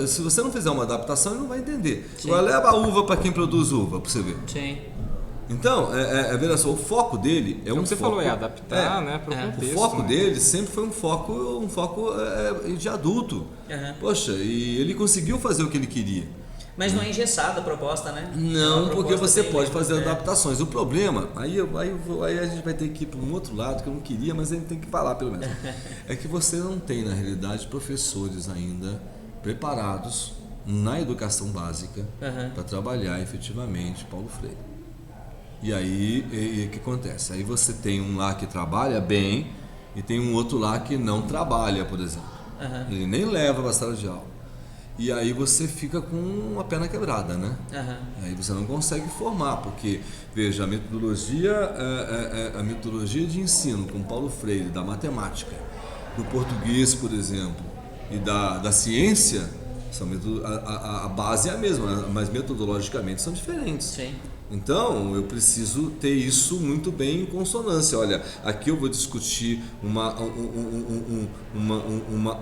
se você não fizer uma adaptação, ele não vai entender. Agora leva a uva para quem produz uva, para você ver. Sim. Então, veja só, o foco dele é o um que você foco, falou, adaptar, né, para o contexto. O foco dele sempre foi um foco de adulto. Poxa, e ele conseguiu fazer o que ele queria. Mas não é engessada a proposta, né? Não, porque você pode fazer adaptações. O problema, aí a gente vai ter que ir para um outro lado que eu não queria, mas a gente tem que falar pelo menos. É que você não tem, na realidade, professores ainda preparados na educação básica para trabalhar efetivamente Paulo Freire. E aí, o que acontece? Aí você tem um lá que trabalha bem e tem um outro lá que não trabalha, por exemplo. Ele nem leva para a sala de aula. E aí você fica com uma perna quebrada, né? Aí você não consegue formar, porque, veja, a metodologia de ensino com Paulo Freire, da matemática, do português, por exemplo, e da ciência, a base é a mesma, mas metodologicamente são diferentes. Sim. Então, eu preciso ter isso muito bem em consonância. Olha, aqui eu vou discutir uma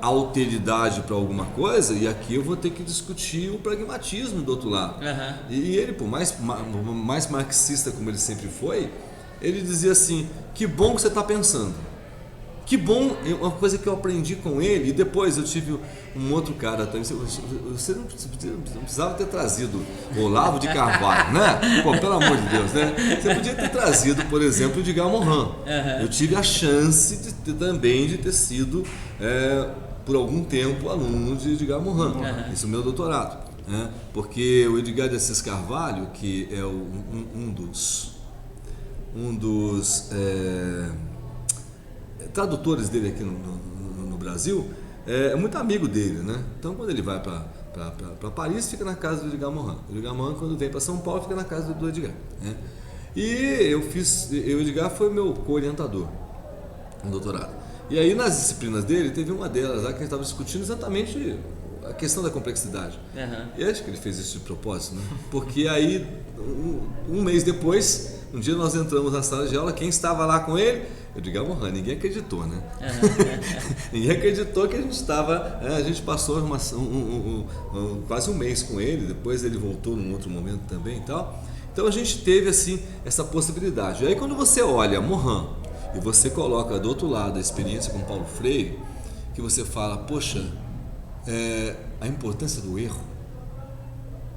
alteridade para alguma coisa e aqui eu vou ter que discutir o pragmatismo do outro lado. E ele, por mais marxista como ele sempre foi, ele dizia assim, que bom que você está pensando. Que bom, uma coisa que eu aprendi com ele, e depois eu tive um outro cara também, você não precisava ter trazido Olavo de Carvalho, né? Pô, pelo amor de Deus, né? Você podia ter trazido, por exemplo, o Edgar Morin. Eu tive a chance também de ter sido, por algum tempo, aluno de Edgar Morin. Esse é o meu doutorado. Porque o Edgar de Assis Carvalho, que é um dos tradutores dele aqui no Brasil, é muito amigo dele, né? Então, quando ele vai para Paris, fica na casa do Edgar Morin. O Edgar Morin, quando vem para São Paulo, fica na casa do Edgar. E o Edgar foi meu co-orientador no doutorado. E aí, nas disciplinas dele, teve uma delas lá que a gente estava discutindo exatamente a questão da complexidade. E acho que ele fez isso de propósito, né? Porque aí, um mês depois, um dia nós entramos na sala de aula, quem estava lá com ele? Edgar Morin, ninguém acreditou, né? Ninguém acreditou que a gente estava. A gente passou quase um mês com ele, depois ele voltou num outro momento também e tal. Então a gente teve assim essa possibilidade. E aí quando você olha Morin e você coloca do outro lado a experiência com Paulo Freire, que você fala, poxa, a importância do erro.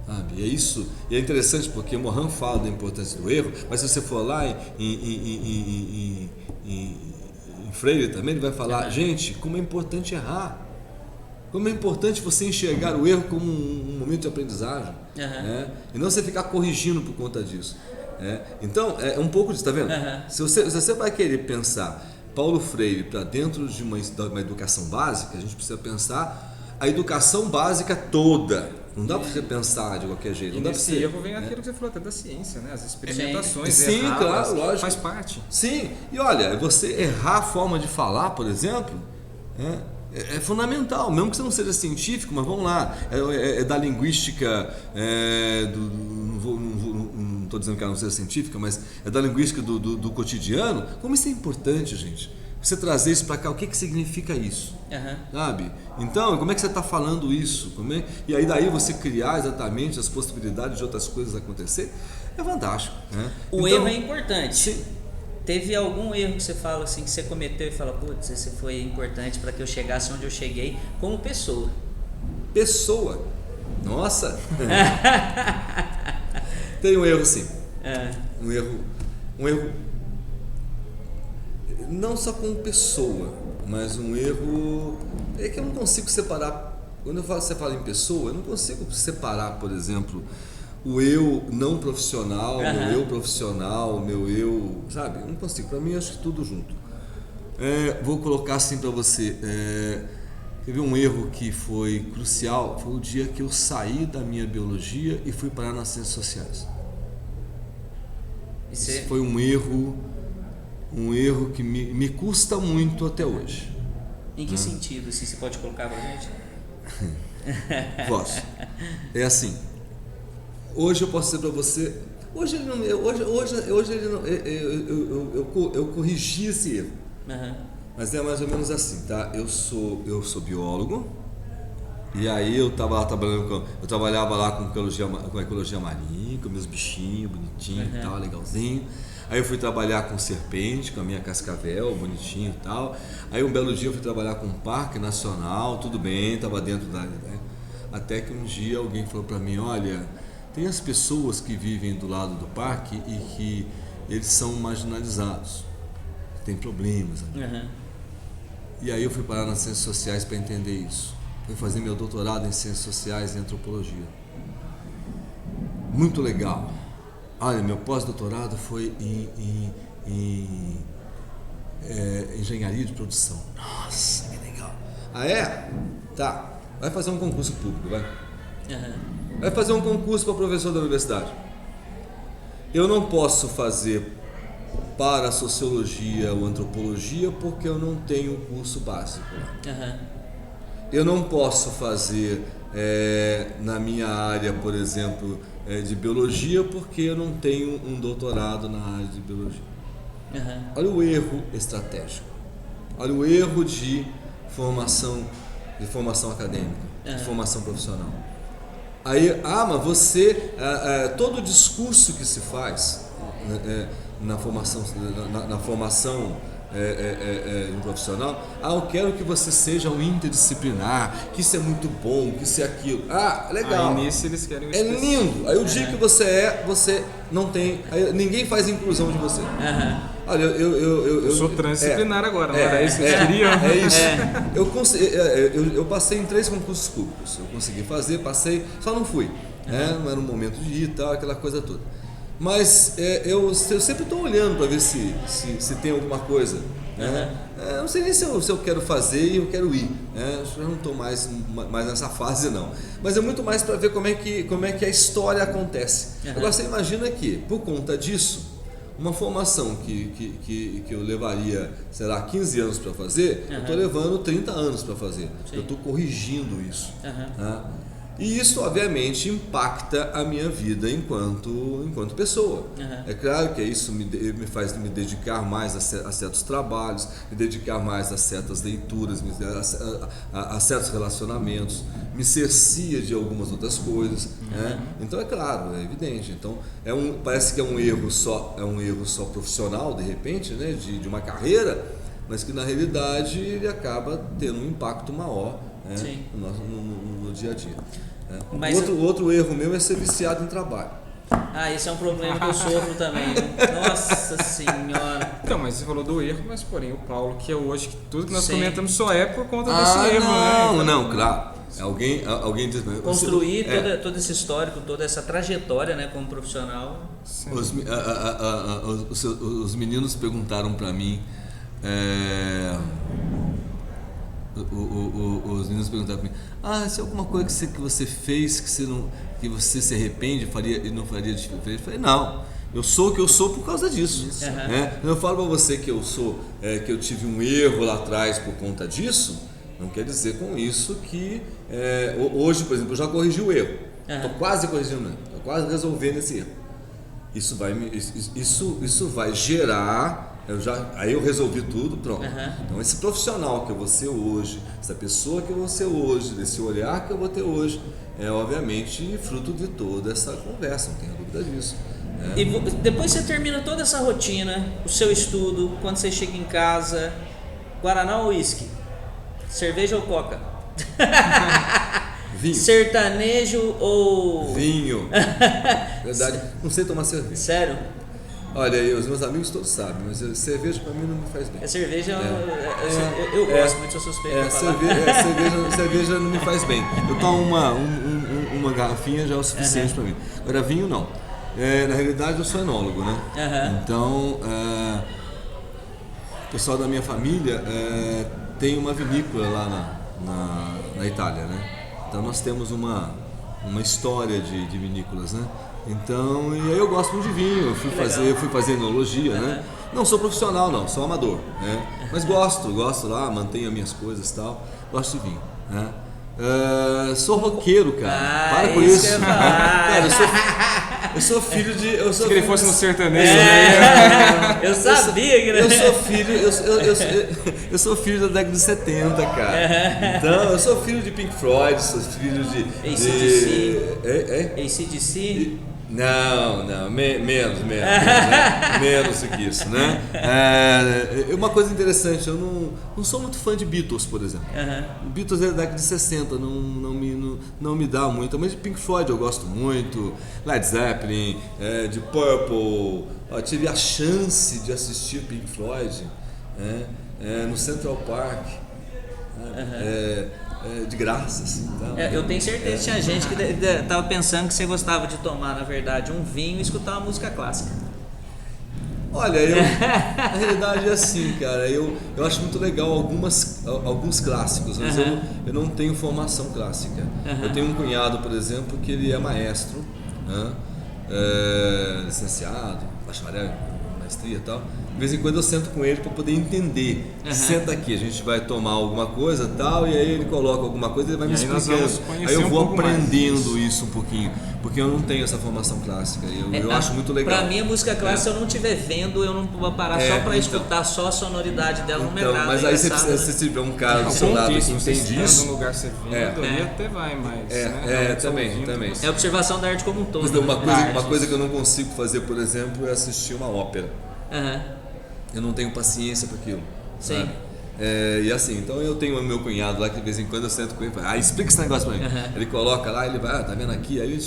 Sabe? E é isso, e é interessante porque Morin fala da importância do erro, mas se você for lá em Freire também, ele vai falar, gente, como é importante errar, como é importante você enxergar o erro como um momento de aprendizagem, e não você ficar corrigindo por conta disso. Então, é um pouco disso, tá vendo? Se você vai querer pensar Paulo Freire para dentro de uma educação básica, a gente precisa pensar a educação básica toda. Não dá para você pensar de qualquer jeito. E não nesse erro vem aquilo que você falou até da ciência, né? As experimentações, sim, errar, claro, lógico. Faz parte. Sim, e olha, você errar a forma de falar, por exemplo, é fundamental, mesmo que você não seja científico, mas vamos lá, é da linguística, não estou dizendo que ela não seja científica, mas é da linguística do cotidiano. Como isso é importante, gente? Você trazer isso para cá, o que significa isso? Sabe? Então, como é que você está falando isso? E aí daí você criar exatamente as possibilidades de outras coisas acontecer. é fantástico. Né? O Então, erro é importante. Sim. Teve algum erro que você fala assim, que você cometeu e fala, putz, esse foi importante para que eu chegasse onde eu cheguei como pessoa? Pessoa. Nossa! Tem um erro, sim. Um erro não só como pessoa, mas um erro é que eu não consigo separar. Quando você fala em pessoa, eu não consigo separar, por exemplo, o eu não profissional, meu eu profissional, meu eu, sabe? Eu não consigo. Para mim, eu acho que tudo junto. Vou colocar assim para você. Teve um erro que foi crucial, foi o dia que eu saí da minha biologia e fui parar nas ciências sociais. Esse foi um erro que me custa muito até hoje. Em que sentido, assim, você pode colocar pra gente? Posso. É assim. Hoje eu posso dizer para você. Hoje ele não. Eu corrigi esse erro. Mas é mais ou menos assim, tá? Eu sou biólogo. E aí eu tava lá trabalhando eu trabalhava lá com ecologia marinha, com meus bichinhos bonitinhos e tal, legalzinho. Aí eu fui trabalhar com serpente, com a minha cascavel, bonitinho e tal. Aí um belo dia eu fui trabalhar com um parque nacional, tudo bem, tava dentro da... Até que um dia alguém falou para mim, olha, tem as pessoas que vivem do lado do parque e que eles são marginalizados, tem problemas. E aí eu fui parar nas ciências sociais para entender isso. Fui fazer meu doutorado em ciências sociais e antropologia. Muito legal. Olha, meu pós-doutorado foi em engenharia de produção. Nossa, que legal. Ah, é? Tá. Vai fazer um concurso público, vai. Vai fazer um concurso para professor da universidade. Eu não posso fazer para sociologia ou antropologia porque eu não tenho curso básico. Eu não posso fazer na minha área, por exemplo, de biologia porque eu não tenho um doutorado na área de biologia. Olha o erro estratégico. Olha o erro de formação acadêmica, de formação profissional. Aí, mas você, todo o discurso que se faz na formação de um profissional, eu quero que você seja um interdisciplinar, que isso é muito bom, que isso é aquilo. Legal. Aí nisso eles querem é lindo. Aí o dia que você não tem, aí ninguém faz inclusão de você. Olha, eu sou transdisciplinar agora, não era isso que eles queriam? É isso. Eu passei em 3 concursos públicos. Eu consegui fazer, passei, só não fui. Não era um momento de ir e tal, aquela coisa toda. Mas eu sempre estou olhando para ver se tem alguma coisa. Eu não sei nem se eu quero fazer e eu quero ir. Eu não estou mais nessa fase, não. Mas é muito mais para ver como é que a história acontece. Agora você imagina que, por conta disso, uma formação que eu levaria, sei lá, 15 anos para fazer, eu estou levando 30 anos para fazer. Sim. Eu estou corrigindo isso. E isso, obviamente, impacta a minha vida enquanto pessoa. É claro que isso me faz me dedicar mais a certos trabalhos, me dedicar mais a certas leituras, a certos relacionamentos, me cercia de algumas outras coisas. Então, é claro, é evidente. Então, parece que é um erro só profissional, de repente, né, de uma carreira, mas que, na realidade, ele acaba tendo um impacto maior no dia a dia. Outro erro meu é ser viciado em trabalho. Esse é um problema que eu sofro também. Nossa Senhora. Então, mas você falou do erro, mas porém o Paulo, que é hoje, que tudo que nós comentamos só é por conta desse erro. Não, claro. Alguém diz... Construir todo esse histórico, toda essa trajetória, né, como profissional. Os meninos perguntaram para mim... Os meninos perguntaram para mim: se é alguma coisa que você fez que você se arrepende e não faria diferente? Eu falei: não, eu sou o que eu sou por causa disso. Eu falo para você que que eu tive um erro lá atrás por conta disso, não quer dizer com isso que hoje, por exemplo, eu já corrigi o erro. Estou quase corrigindo, estou quase resolvendo esse erro. Isso vai gerar... Aí eu resolvi tudo, pronto. Então esse profissional que eu vou ser hoje, essa pessoa que eu vou ser hoje, desse olhar que eu vou ter hoje, é obviamente fruto de toda essa conversa, não tenho dúvida disso. E depois você termina toda essa rotina, o seu estudo, quando você chega em casa, Guaraná ou uísque? Cerveja ou coca? Vinho. Sertanejo ou... Vinho. Verdade, não sei tomar cerveja. Sério? Olha, os meus amigos todos sabem, mas cerveja pra mim não me faz bem. A cerveja eu gosto muito, sou suspeito pra falar. Cerveja não me faz bem. Eu tomo uma garrafinha já é o suficiente pra mim. Agora, vinho não. Na realidade, eu sou enólogo, né? Então, o pessoal da minha família tem uma vinícola lá na Itália, né? Então, nós temos uma história de vinícolas, né? Então, e aí eu gosto muito de vinho, eu fui fazer enologia, né? Não sou profissional não, sou amador, né? Mas gosto lá, mantenho as minhas coisas e tal, gosto de vinho, né? Sou roqueiro, cara, para com isso. Cara, eu sou filho de... Se ele fosse no sertanejo, né? Eu sabia que... Eu sou filho da década de 70, cara. Então, eu sou filho de Pink Floyd, sou filho de... AC/DC? Não, menos do que isso, né? Uma coisa interessante, eu não sou muito fã de Beatles, por exemplo. Beatles é da década de 60, não me dá muito, mas de Pink Floyd eu gosto muito, Led Zeppelin, de Purple. Eu tive a chance de assistir Pink Floyd no Central Park. De graça, assim. Eu tenho certeza que tinha gente que tava pensando que você gostava de tomar, na verdade, um vinho e escutar uma música clássica. Olha, na realidade é assim, cara, eu acho muito legal alguns clássicos, mas eu não tenho formação clássica. Eu tenho um cunhado, por exemplo, que ele é maestro, licenciado, bacharel, maestria e tal. De vez em quando eu sento com ele para poder entender. Senta aqui, a gente vai tomar alguma coisa e tal, e aí ele coloca alguma coisa e ele vai me explicando. Aí eu vou aprendendo isso um pouquinho, porque eu não tenho essa formação clássica. Eu acho muito legal. Para mim, a música clássica, se eu não estiver vendo, eu não vou parar só para escutar só a sonoridade dela, não me agrada. Mas aí se tiver um cara do seu lado que entende isso. No lugar você vendo, aí até vai, mas. Também. É observação da arte como um todo. Mas uma coisa que eu não consigo fazer, por exemplo, é assistir uma ópera. Eu não tenho paciência para aquilo. Sim. E assim, então eu tenho o meu cunhado lá que de vez em quando eu sento com ele e falo, explica esse negócio pra mim. Ele coloca lá, ele vai, tá vendo aqui? Aí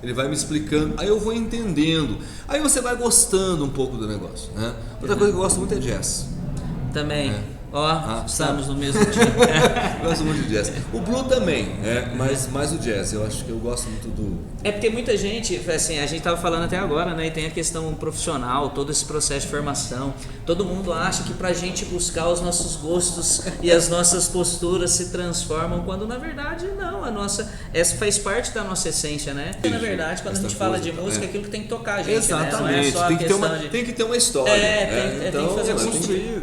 ele vai me explicando, aí eu vou entendendo. Aí você vai gostando um pouco do negócio, né? Outra coisa que eu gosto muito é jazz. Também. Estamos no mesmo dia. Eu gosto muito de jazz. O blues também, mas mais o jazz. Eu acho que eu gosto muito do... Porque muita gente, assim, a gente estava falando até agora, né? E tem a questão profissional, todo esse processo de formação. Todo mundo acha que pra gente buscar os nossos gostos e as nossas posturas se transformam, quando na verdade não. Essa faz parte da nossa essência, né? Na verdade, quando a gente fala de música, é aquilo que tem que tocar a gente. Exatamente. Né? Não é só tem que ter uma história. Tem que fazer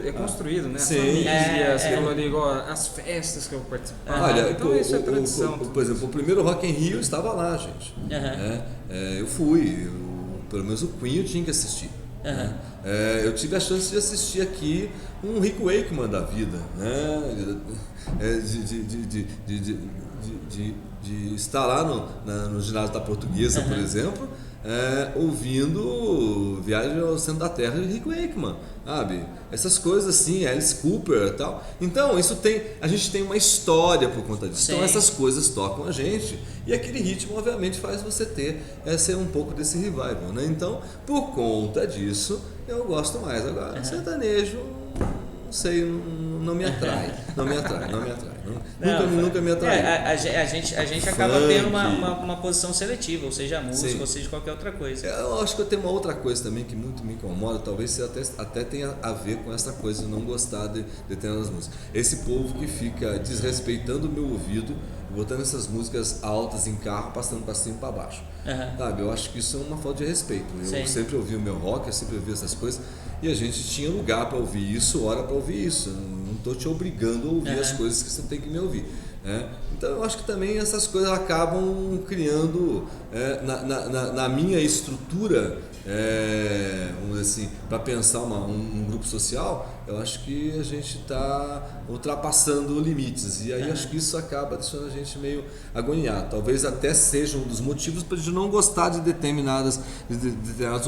É construído, né? Sim. Você falou ali, igual as festas que eu participava. Olha, então isso é tradição. Por exemplo, o primeiro Rock in Rio estava lá, gente. Eu fui, pelo menos o Queen eu tinha que assistir. Eu tive a chance de assistir aqui um Rick Wakeman da vida, né? De estar lá no ginásio da Portuguesa, por exemplo, ouvindo Viagem ao Centro da Terra de Rick Wakeman, sabe? Essas coisas assim, Alice Cooper e tal. Então, a gente tem uma história por conta disso. Sim. Então, essas coisas tocam a gente e aquele ritmo, obviamente, faz você ter um pouco desse revival, né? Então, por conta disso, eu gosto mais. Agora, sertanejo, não sei, não me atrai. Nunca me atraiu. A gente acaba tendo uma posição seletiva, ou seja, música, ou seja, qualquer outra coisa. Eu acho que eu tenho uma outra coisa também que muito me incomoda, talvez até tenha a ver com essa coisa de não gostar de determinadas músicas. Esse povo que fica desrespeitando o meu ouvido, botando essas músicas altas em carro, passando para cima e para baixo. Sabe, eu acho que isso é uma falta de respeito. Eu sempre ouvi o meu rock, eu sempre ouvi essas coisas, e a gente tinha lugar para ouvir isso, hora para ouvir isso. Eu não estou te obrigando a ouvir as coisas que você tem que me ouvir. Então eu acho que também essas coisas acabam criando na minha estrutura vamos dizer assim, para pensar um grupo social, eu acho que a gente está ultrapassando limites. E aí acho que isso acaba deixando a gente meio agoniado. Talvez até seja um dos motivos para a gente não gostar de determinados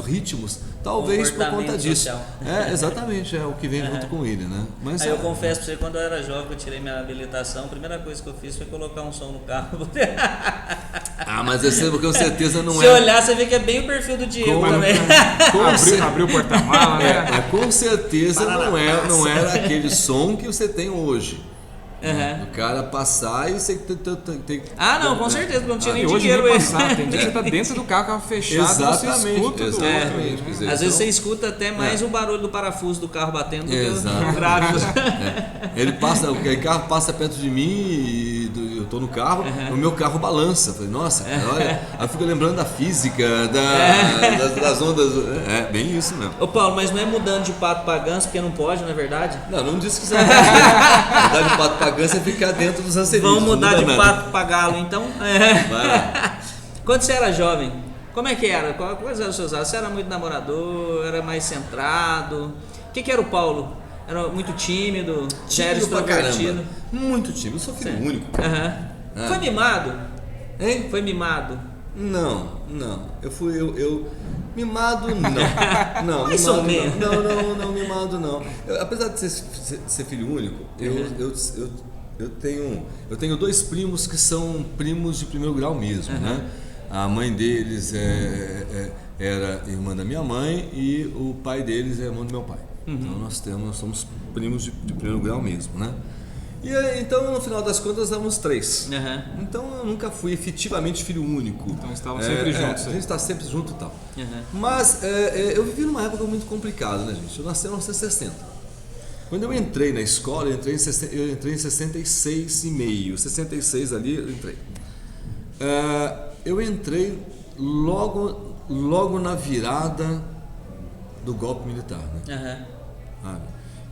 ritmos. Talvez por conta disso. Social. Exatamente, é o que vem junto com ele, né? Mas, aí eu confesso para você, quando eu era jovem, eu tirei minha habilitação, a primeira coisa que eu fiz foi colocar um som no carro. Mas esse com certeza não Se olhar, você vê que é bem o perfil do Diego também. Abriu o porta-mala, né? Com certeza não era aquele som que você tem hoje. O cara passar e você tem que... não, com certeza, porque não tinha nem hoje dinheiro. Nem passar, tem dia que você tá dentro do carro fechado, você escuta do outro. Quer dizer, às vezes você escuta até mais o barulho do parafuso do carro batendo do que o grave. Ele passa, o carro passa perto de mim e eu tô no carro, o meu carro balança. Eu falei, nossa, cara, olha. Aí eu fico lembrando da física, das ondas. É bem isso mesmo. Ô Paulo, mas não é mudando de pato pra ganso, porque não pode, não é verdade? Não disse que você vai mudar de pato pra ganso é ficar dentro dos anselismos. Vamos mudar de pato pra galo, então? Vai lá. Quando você era jovem, como é que era? Quais eram os seus atos? Você era muito namorador? Era mais centrado? O que era o Paulo? Era muito tímido? Já era extrovertido? Muito tímido, eu sou filho único. Foi mimado? Hein? Foi mimado? Não. Eu mimado não. Mais ou menos. Não, mimado não. Apesar de ser filho único, eu tenho 2 primos que são primos de primeiro grau mesmo, né? A mãe deles era irmã da minha mãe e o pai deles é irmão do meu pai. Então nós somos primos de primeiro grau mesmo, né? E aí, então, no final das contas, éramos 3. Então, eu nunca fui efetivamente filho único. Então, estavam sempre juntos. A gente está sempre junto e tal. Mas eu vivi numa época muito complicada, né, gente? Eu nasci em 1960. Quando eu entrei na escola, eu entrei em 66 e meio. 66 ali, eu entrei. Eu entrei logo na virada do golpe militar, né?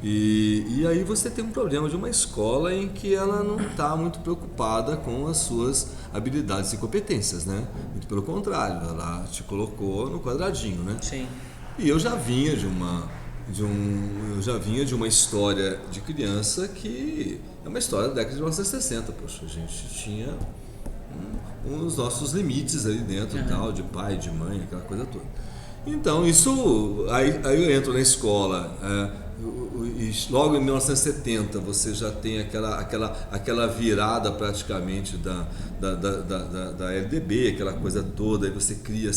E aí você tem um problema de uma escola em que ela não está muito preocupada com as suas habilidades e competências, né? Muito pelo contrário, ela te colocou no quadradinho, né? Sim. E eu já vinha de uma história de criança que é uma história da década de 1960, poxa, a gente tinha os nossos limites ali dentro, tal, de pai, de mãe, aquela coisa toda. Então isso, aí eu entro na escola, e logo em 1970 você já tem aquela virada praticamente da LDB, aquela coisa toda, aí você cria a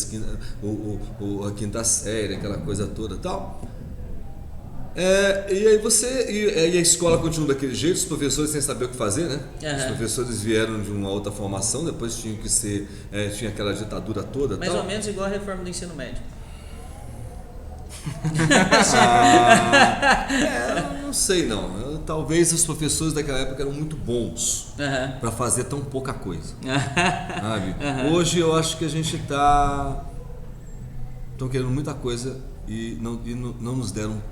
quinta série, aquela coisa toda e tal. E aí a escola continua daquele jeito, os professores sem saber o que fazer, né? Os professores vieram de uma outra formação, depois tinham que ser, tinha aquela ditadura toda. Mais ou menos igual a reforma do ensino médio. Não sei não. Talvez os professores daquela época eram muito bons para fazer tão pouca coisa. Sabe? Hoje eu acho que a gente estão querendo muita coisa e não nos deram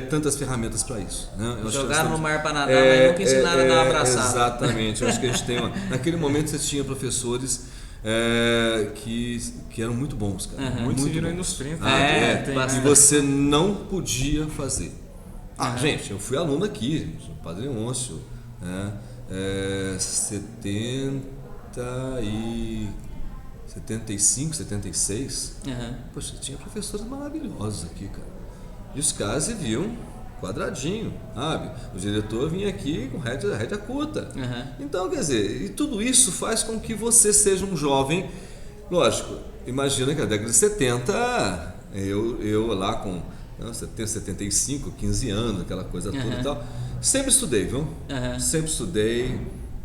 tantas ferramentas para isso, né? Jogaram no mar para nadar, mas nunca ensinaram a dar uma abraçada. Exatamente. Eu acho que a gente tem naquele momento você tinha professores que eram muito bons, cara. Muitos se viram aí nos 30. E você não podia fazer. Gente, eu fui aluno aqui, gente, Padre Leôncio, né? 75, 76. Poxa, tinha professores maravilhosos aqui, cara. E os caras viviam quadradinho, sabe? O diretor vinha aqui com rédea curta. Então, quer dizer, e tudo isso faz com que você seja um jovem. Lógico, imagina que na década de 70, eu lá com 75, 15 anos, aquela coisa toda e tal, sempre estudei, viu? Sempre estudei,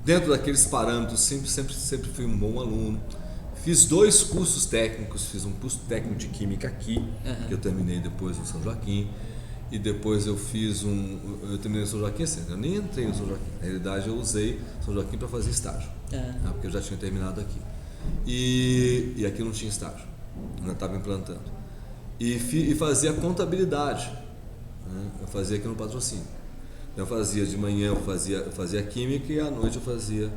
dentro daqueles parâmetros, sempre fui um bom aluno. Fiz 2 cursos técnicos, fiz um curso técnico de química aqui, que eu terminei depois no São Joaquim. E depois eu eu terminei no São Joaquim, assim, eu nem entrei no São Joaquim. Na realidade eu usei São Joaquim para fazer estágio, porque eu já tinha terminado aqui. E aqui não tinha estágio, não estava implantando. E fazia contabilidade, né? Eu fazia aqui no Patrocínio. Eu fazia de manhã, eu fazia química e à noite eu fazia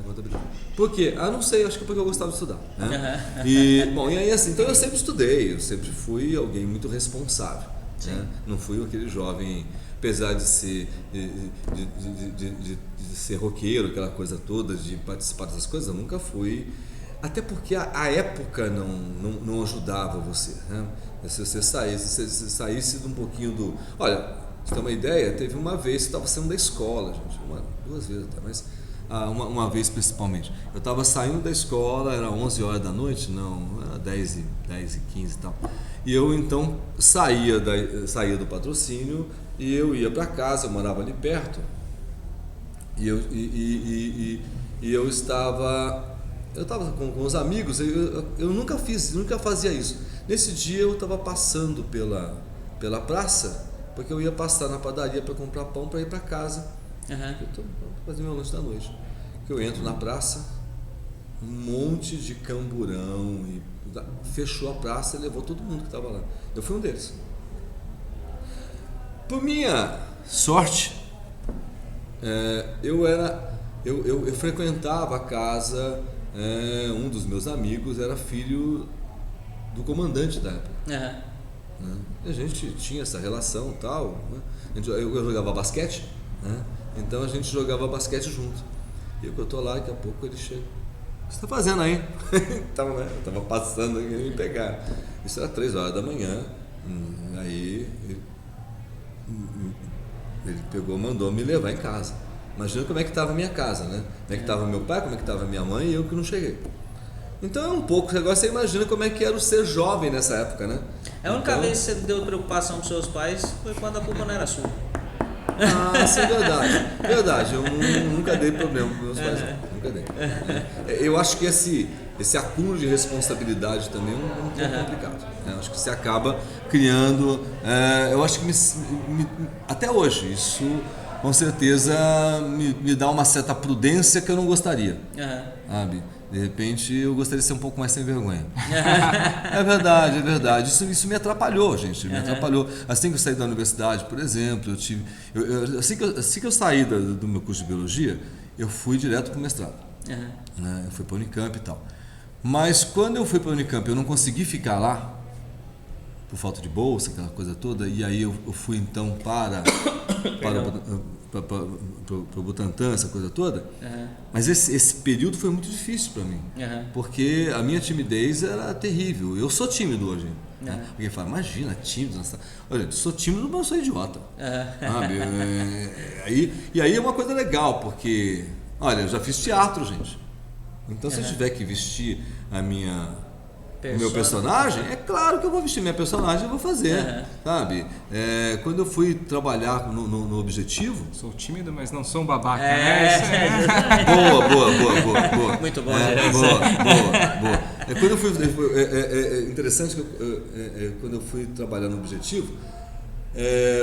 Contabilidade. Por quê? Não sei, acho que porque eu gostava de estudar. Né? E aí assim, então eu sempre estudei, eu sempre fui alguém muito responsável. Né? Não fui aquele jovem, apesar de ser, de ser roqueiro, aquela coisa toda, de participar dessas coisas, eu nunca fui. Até porque a época não ajudava você. Né? Se você saísse de um pouquinho do... Olha, pra você ter uma ideia, teve uma vez que eu estava saindo da escola, gente, duas vezes até, mas uma vez principalmente. Eu estava saindo da escola, era 11 horas da noite, não, era 10 e 15 e tal. E eu então saía do patrocínio e eu ia para casa, eu morava ali perto, e eu estava com os amigos, eu nunca fazia isso. Nesse dia eu estava passando pela praça, porque eu ia passar na padaria para comprar pão para ir para casa. Eu estou fazendo meu lanche da noite. Eu entro na praça, um monte de camburão, e fechou a praça e levou todo mundo que estava lá. Eu fui um deles. Por minha sorte, eu frequentava a casa, um dos meus amigos era filho do comandante da época. Né? A gente tinha essa relação e tal. Né? Eu jogava basquete, né? Então a gente jogava basquete junto. E eu tô lá, daqui a pouco ele chega. O que você está fazendo aí? Então, né? Eu estava passando aqui e me pegar. Isso era 3 horas da manhã. Aí ele pegou, mandou me levar em casa. Imagina como é que estava a minha casa, né? Como é que estava meu pai, como é que estava minha mãe e eu que não cheguei. Então é um pouco, agora você imagina como é que era o ser jovem nessa época, né? A única vez que você deu preocupação para os seus pais foi quando a culpa não era sua. Isso é verdade. Eu nunca dei problema para meus pais, nunca dei. Eu acho que esse acúmulo de responsabilidade também é um pouco complicado. Né? Acho que você acaba criando, eu acho que até hoje isso com certeza me dá uma certa prudência que eu não gostaria, sabe? De repente eu gostaria de ser um pouco mais sem vergonha. É verdade. Isso me atrapalhou, gente. Me atrapalhou. Assim que eu saí da universidade, por exemplo, assim que eu saí do meu curso de biologia, eu fui direto para o mestrado. Né? Eu fui para a Unicamp e tal. Mas quando eu fui para a Unicamp, eu não consegui ficar lá por falta de bolsa, aquela coisa toda. E aí eu fui então para o Butantan, essa coisa toda. Mas esse período foi muito difícil para mim, porque a minha timidez era terrível. Eu sou tímido hoje. Né? Alguém fala, imagina, tímido. Olha, eu sou tímido, mas eu sou idiota. Sabe? E aí é uma coisa legal, porque, olha, eu já fiz teatro, gente. Então se eu tiver que vestir o meu personagem, é claro que eu vou vestir minha personagem e vou fazer, sabe? Quando eu fui trabalhar no Objetivo... Sou tímido, mas não sou um babaca, né? Boa. Muito bom. Boa. Quando eu fui... interessante que quando eu fui trabalhar no Objetivo,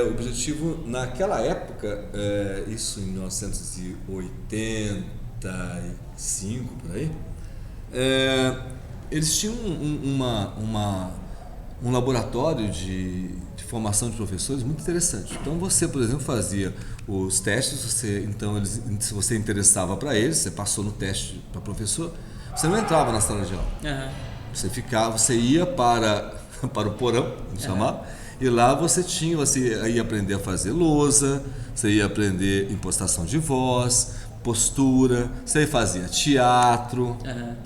o Objetivo naquela época, isso em 1985, por aí, eles tinham um laboratório de formação de professores muito interessante. Então você, por exemplo, fazia os testes, se você interessava para eles, você passou no teste para professor, você não entrava na sala de aula. Você ia para o porão, vamos chamar, e lá você ia aprender a fazer lousa, você ia aprender impostação de voz, postura, você fazia teatro,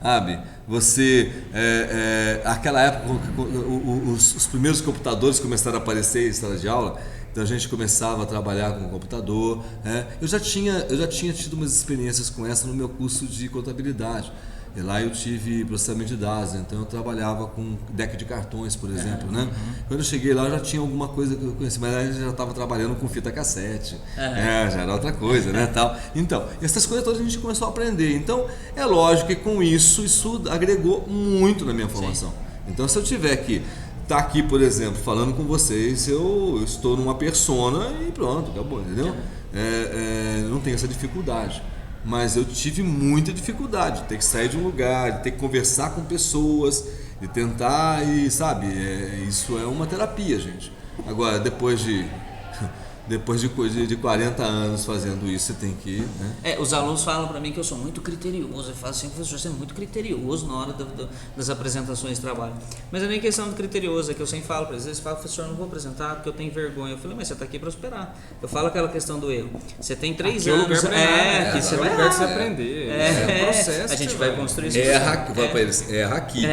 sabe? Você, aquela época, os primeiros computadores começaram a aparecer em sala de aula, então a gente começava a trabalhar com o computador. Eu já tinha tido umas experiências com essa no meu curso de contabilidade. E lá eu tive processamento de dados, então eu trabalhava com deck de cartões, por exemplo, né? Quando eu cheguei lá, eu já tinha alguma coisa que eu conhecia, mas aí eu já estava trabalhando com fita cassete, já era outra coisa, né? Tal. Então, essas coisas todas a gente começou a aprender. Então, é lógico que com isso agregou muito na minha formação. Sim. Então, se eu tiver que estar aqui, por exemplo, falando com vocês, eu estou numa persona e pronto, acabou, entendeu? Não tenho essa dificuldade. Mas eu tive muita dificuldade de ter que sair de um lugar, de ter que conversar com pessoas, de tentar, e sabe, isso é uma terapia, gente. Agora, depois depois de 40 anos fazendo isso, você tem que... Né? Os alunos falam para mim que eu sou muito criterioso. Eu falo assim, professor, você é muito criterioso na hora das apresentações de trabalho. Mas não é nem questão de criterioso, é que eu sempre falo para eles. Eles falam, professor, eu não vou apresentar porque eu tenho vergonha. Eu falei, mas você está aqui para superar. Eu falo aquela questão do erro. Você tem 3 anos. Que você vai vai você aprender. É um processo. A gente vai construir isso. Erra aqui.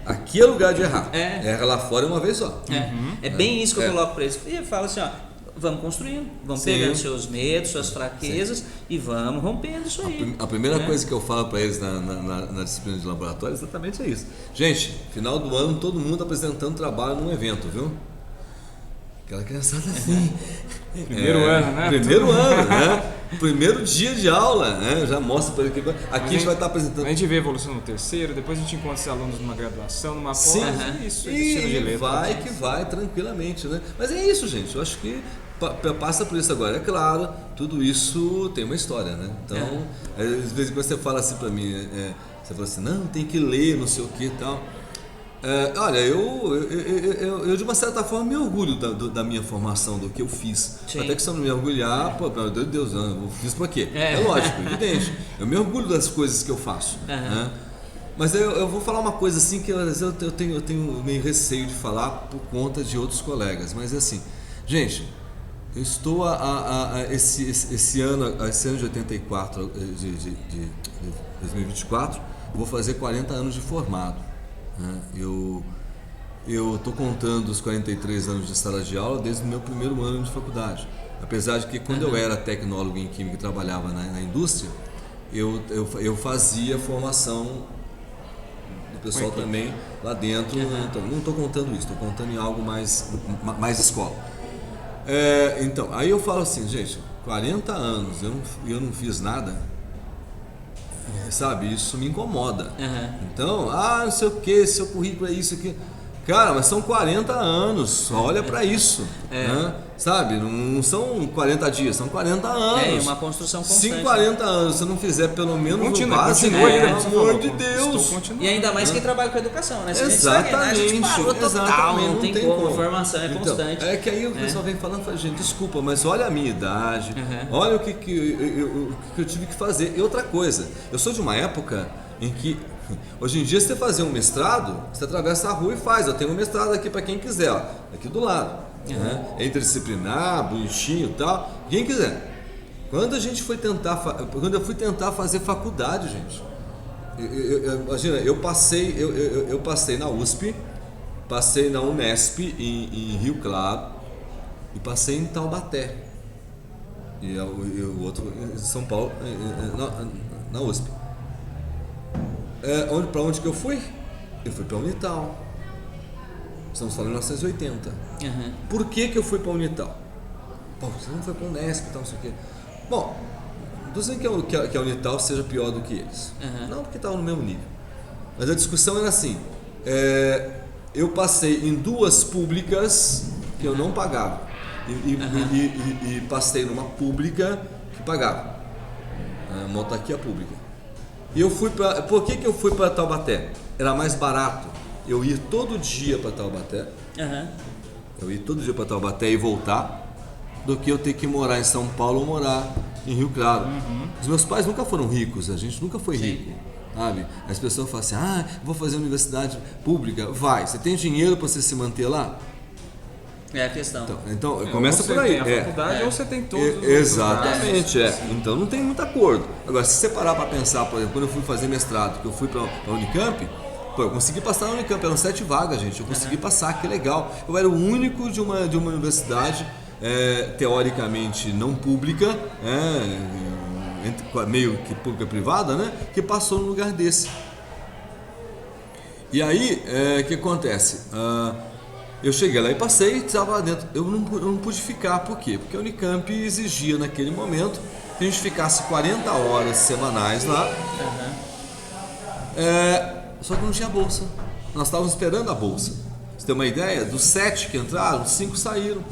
Aqui é lugar de errar. Erra lá fora uma vez só. É bem isso que eu coloco para eles. E eu falo assim, ó, vamos construindo, vamos pegando seus medos, suas fraquezas e vamos rompendo isso aí. A primeira coisa que eu falo para eles na disciplina de laboratório exatamente é isso. Gente, final do ano todo mundo apresentando trabalho num evento, viu? Aquela criançada assim. Primeiro ano, né? Primeiro ano, né? Primeiro dia de aula, né? Já mostra para ele que aqui a gente vai estar apresentando. A gente vê a evolução no terceiro, depois a gente encontra esses alunos numa graduação, numa pós, isso, e vai tranquilamente, né? Mas é isso, gente. Eu acho que passa por isso agora. É claro, tudo isso tem uma história, né? Então, às vezes quando você fala assim para mim, você fala assim, não, tem que ler, não sei o que e tal. Olha, eu de uma certa forma me orgulho da minha formação, do que eu fiz. Sim. Até que se eu não me orgulhar, pô, meu Deus, eu fiz por quê? É lógico, evidente. Eu me orgulho das coisas que eu faço. Né? Mas eu vou falar uma coisa assim que às vezes eu tenho meio receio de falar por conta de outros colegas. Mas assim, gente, eu estou esse ano de 84, de 2024, vou fazer 40 anos de formado. Eu estou contando os 43 anos de sala de aula desde o meu primeiro ano de faculdade. Apesar de que quando eu era tecnólogo em química e trabalhava na indústria, eu fazia formação do pessoal também lá dentro. Então, não estou contando isso, estou contando em algo mais escola. Então, aí eu falo assim, gente, 40 anos eu não fiz nada. Sabe, isso me incomoda. Então, não sei o que, seu currículo é isso aqui. Cara, mas são 40 anos, olha pra isso. Né? Sabe, não são 40 dias, são 40 anos. Uma construção constante. Se em 40 anos você não fizer pelo menos o básico, pelo amor de Deus. E ainda mais quem trabalha com educação, né? Se exatamente, a gente parou total, não tem como. A formação é constante. É que aí o pessoal vem falando, fala, gente, desculpa, mas olha a minha idade, olha o que eu tive que fazer. E outra coisa, eu sou de uma época em que hoje em dia, se você fazer um mestrado, você atravessa a rua e faz. Eu tenho um mestrado aqui para quem quiser, ó, aqui do lado. É interdisciplinar, bonitinho e tal. Quem quiser. Quando eu fui tentar fazer faculdade, gente, imagina, eu passei na USP, passei na Unesp em Rio Claro e passei em Taubaté. E o outro em São Paulo, na USP. Para onde que eu fui? Eu fui para a Unital. Estamos falando em 1980. Por que eu fui para a Unital? Pô, você não foi para a Unesp e tal, não sei o quê. Bom, não estou dizendo que a Unital seja pior do que eles. Não, porque estava no mesmo nível. Mas a discussão era assim, eu passei em 2 públicas que eu não pagava. E passei numa pública que pagava. Uma autarquia pública. E eu fui para. Por que eu fui para Taubaté? Era mais barato. Eu ia todo dia para Taubaté. Eu ia todo dia para Taubaté e voltar, do que eu ter que morar em São Paulo ou morar em Rio Claro. Os meus pais nunca foram ricos, a gente nunca foi rico. Sabe? As pessoas falam assim, vou fazer universidade pública. Vai, você tem dinheiro para você se manter lá? É a questão. Então começa por aí. Você tem a faculdade ou você tem todos os exatamente, Então não tem muito acordo. Agora, se você parar para pensar, por exemplo, quando eu fui fazer mestrado, que eu fui para a Unicamp, eu consegui passar na Unicamp, eram 7 vagas, gente. Eu consegui passar, que legal. Eu era o único de uma universidade teoricamente não pública, meio que pública privada, né? Que passou no lugar desse. E aí, o que acontece? Eu cheguei lá e passei, estava lá dentro. Eu não pude ficar, por quê? Porque a Unicamp exigia naquele momento que a gente ficasse 40 horas semanais lá. Só que não tinha bolsa. Nós estávamos esperando a bolsa. Você tem uma ideia? Dos 7 que entraram, 5 saíram.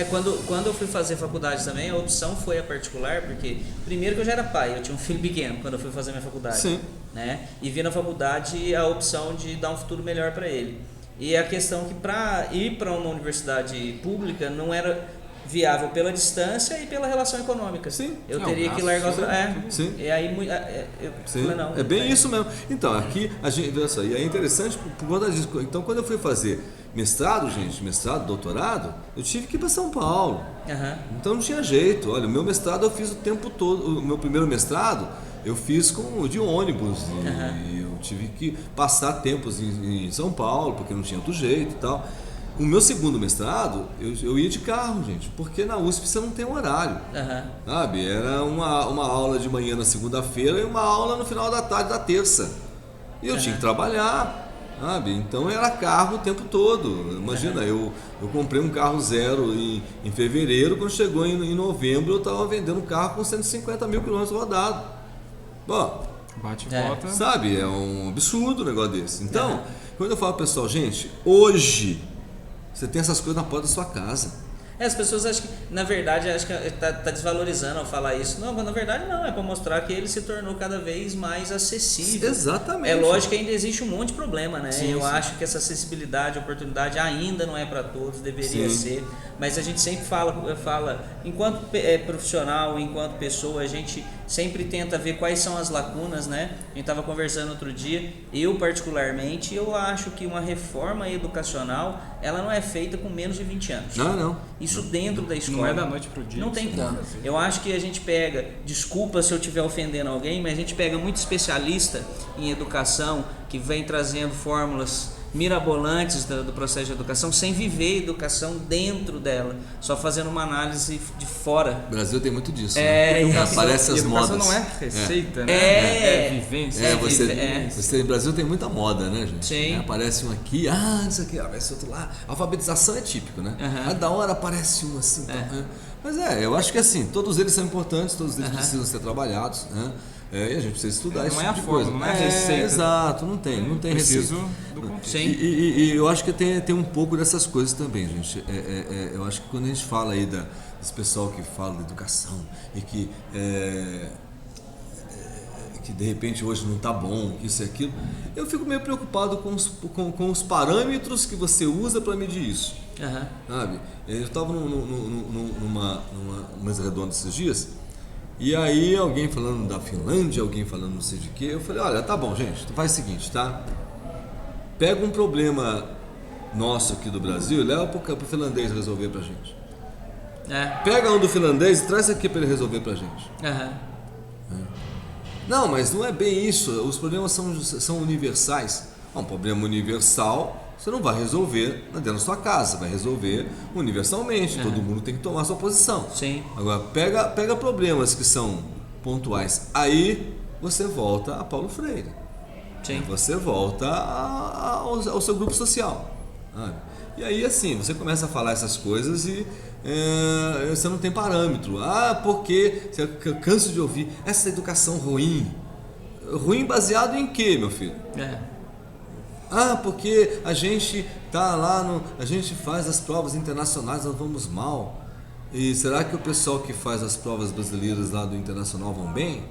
Quando eu fui fazer faculdade também, a opção foi a particular, porque primeiro que eu já era pai, eu tinha um filho pequeno quando eu fui fazer minha faculdade. Sim. Né? E vi na faculdade a opção de dar um futuro melhor para ele. E a questão que para ir para uma universidade pública não era viável pela distância e pela relação econômica. Sim. Eu teria que largar o Sim. E aí eu Sim, falei, não. é bem isso mesmo. Então, aqui, a gente, olha só, e é interessante por conta disso. Então, quando eu fui fazer mestrado, doutorado, eu tive que ir para São Paulo. Então não tinha jeito. Olha, o meu mestrado eu fiz o tempo todo. O meu primeiro mestrado eu fiz de ônibus. E eu tive que passar tempos em São Paulo, porque não tinha outro jeito e tal. O meu segundo mestrado, eu ia de carro, gente, porque na USP você não tem um horário, sabe? Era uma aula de manhã na segunda-feira e uma aula no final da tarde da terça. E eu tinha que trabalhar, sabe? Então era carro o tempo todo. Imagina, eu comprei um carro zero em fevereiro, quando chegou em novembro eu estava vendendo um carro com 150 mil quilômetros rodados. Bom, bate e volta. Sabe, é um absurdo um negócio desse. Então, quando eu falo pro pessoal, gente, hoje você tem essas coisas na porta da sua casa. As pessoas acham que, na verdade, acho que tá desvalorizando ao falar isso. Não, mas na verdade não, é para mostrar que ele se tornou cada vez mais acessível. Exatamente. É lógico que ainda existe um monte de problema, né? Sim, eu sim. acho que essa acessibilidade, oportunidade ainda não é para todos, deveria ser. Mas a gente sempre fala enquanto profissional, enquanto pessoa, a gente sempre tenta ver quais são as lacunas, né? A gente estava conversando outro dia, eu particularmente, eu acho que uma reforma educacional, ela não é feita com menos de 20 anos. Não. Isso dentro da escola. Não é da noite pro dia. Não tem como. Eu acho que a gente pega, desculpa se eu estiver ofendendo alguém, mas a gente pega muito especialista em educação que vem trazendo fórmulas mirabolantes do processo de educação sem viver a educação dentro dela, só fazendo uma análise de fora. O Brasil tem muito disso. E Aparece as modas. educação não é receita, né? É vivência. O Brasil tem muita moda, né, gente? Sim. Aparece um aqui, isso aqui, aparece outro lá. A alfabetização é típico, né? Da hora aparece um assim. Então, mas eu acho que assim, todos eles são importantes, todos eles precisam ser trabalhados, né? E a gente precisa estudar isso. Não é a forma, não é a receita. Exato, não tem Preciso receita. do contexto. Sim. E eu acho que tem um pouco dessas coisas também, gente. Eu acho que quando a gente fala aí desse pessoal que fala da educação e que de repente hoje não está bom, que isso e aquilo, eu fico meio preocupado com os parâmetros que você usa para medir isso. Sabe? Eu estava numa mesa redonda esses dias. E aí alguém falando da Finlândia, alguém falando não sei de quê, eu falei, olha, tá bom, gente, faz o seguinte, tá? Pega um problema nosso aqui do Brasil e leva pro finlandês resolver pra gente. Pega um do finlandês e traz aqui pra ele resolver pra gente. Não, mas não é bem isso, os problemas são universais. Um problema universal você não vai resolver dentro da sua casa, vai resolver universalmente, todo mundo tem que tomar a sua posição. Sim. Agora, pega problemas que são pontuais, aí você volta a Paulo Freire. Sim. Você volta ao seu grupo social. Sabe? E aí, assim, você começa a falar essas coisas e você não tem parâmetro. Porque eu canso de ouvir essa educação ruim. Ruim baseado em quê, meu filho? Porque a gente tá lá, a gente faz as provas internacionais, nós vamos mal. E será que o pessoal que faz as provas brasileiras lá do internacional vão bem?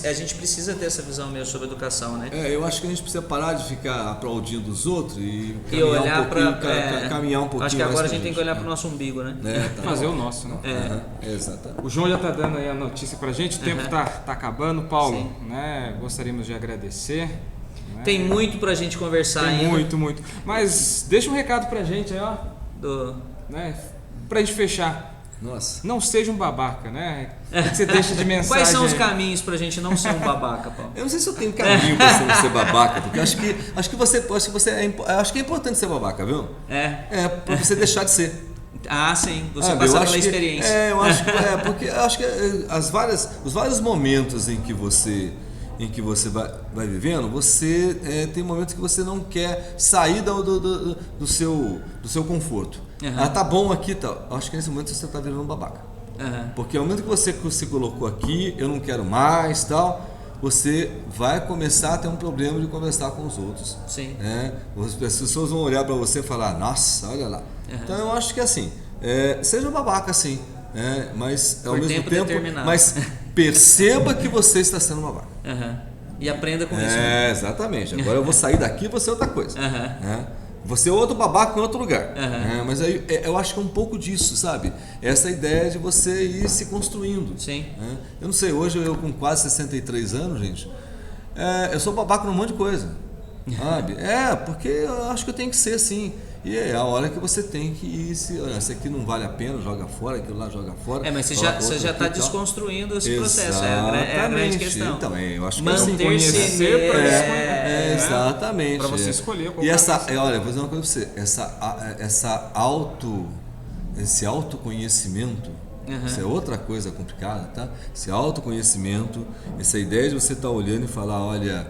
A gente precisa ter essa visão mesmo sobre educação, né? Eu acho que a gente precisa parar de ficar aplaudindo os outros e olhar caminhar um pouquinho. Acho que agora a gente tem que olhar né? para o nosso umbigo, né? Fazer o nosso, né? Exatamente. O João já está dando aí a notícia pra gente, o tempo tá acabando, Paulo, né? Gostaríamos de agradecer. Né? Tem muito pra gente conversar ainda. Muito. Mas deixa um recado pra gente aí, ó. Né? Pra gente fechar. Nossa. Não seja um babaca, né? O que você deixa de mensagem? Quais são os aí? caminhos pra gente não ser um babaca, Paulo? Eu não sei se eu tenho caminho pra você não ser babaca, porque acho que é importante ser babaca, viu? Pra você deixar de ser. Sim, você passa pela experiência. Eu acho que porque eu acho que os vários momentos em que você vai vivendo, você tem momentos que você não quer sair do seu conforto. Tá bom aqui, tal. Acho que nesse momento você está virando um babaca. Porque ao momento que você se colocou aqui, eu não quero mais, tal, você vai começar a ter um problema de conversar com os outros. Sim. As pessoas vão olhar para você e falar, nossa, olha lá. Então eu acho que assim, seja babaca sim, mas ao mesmo tempo, mas perceba que você está sendo babaca. E aprenda com isso. Exatamente. Agora eu vou sair daqui e vou ser outra coisa. Você é outro babaca em outro lugar. Uhum. Mas aí, eu acho que é um pouco disso, sabe? Essa ideia de você ir se construindo. Sim. Eu não sei, hoje eu com quase 63 anos, gente, eu sou babaca num monte de coisa. Sabe? Porque eu acho que eu tenho que ser assim. E é a hora que você tem que ir esse aqui não vale a pena, joga fora, aquilo lá joga fora. Mas você já está desconstruindo esse processo, é a grande questão. Então, eu acho que manter-se exatamente. Para você escolher qual e olha, vou dizer uma coisa para você, esse autoconhecimento, isso é outra coisa complicada, tá? Esse autoconhecimento, essa ideia de você estar olhando e falar, olha,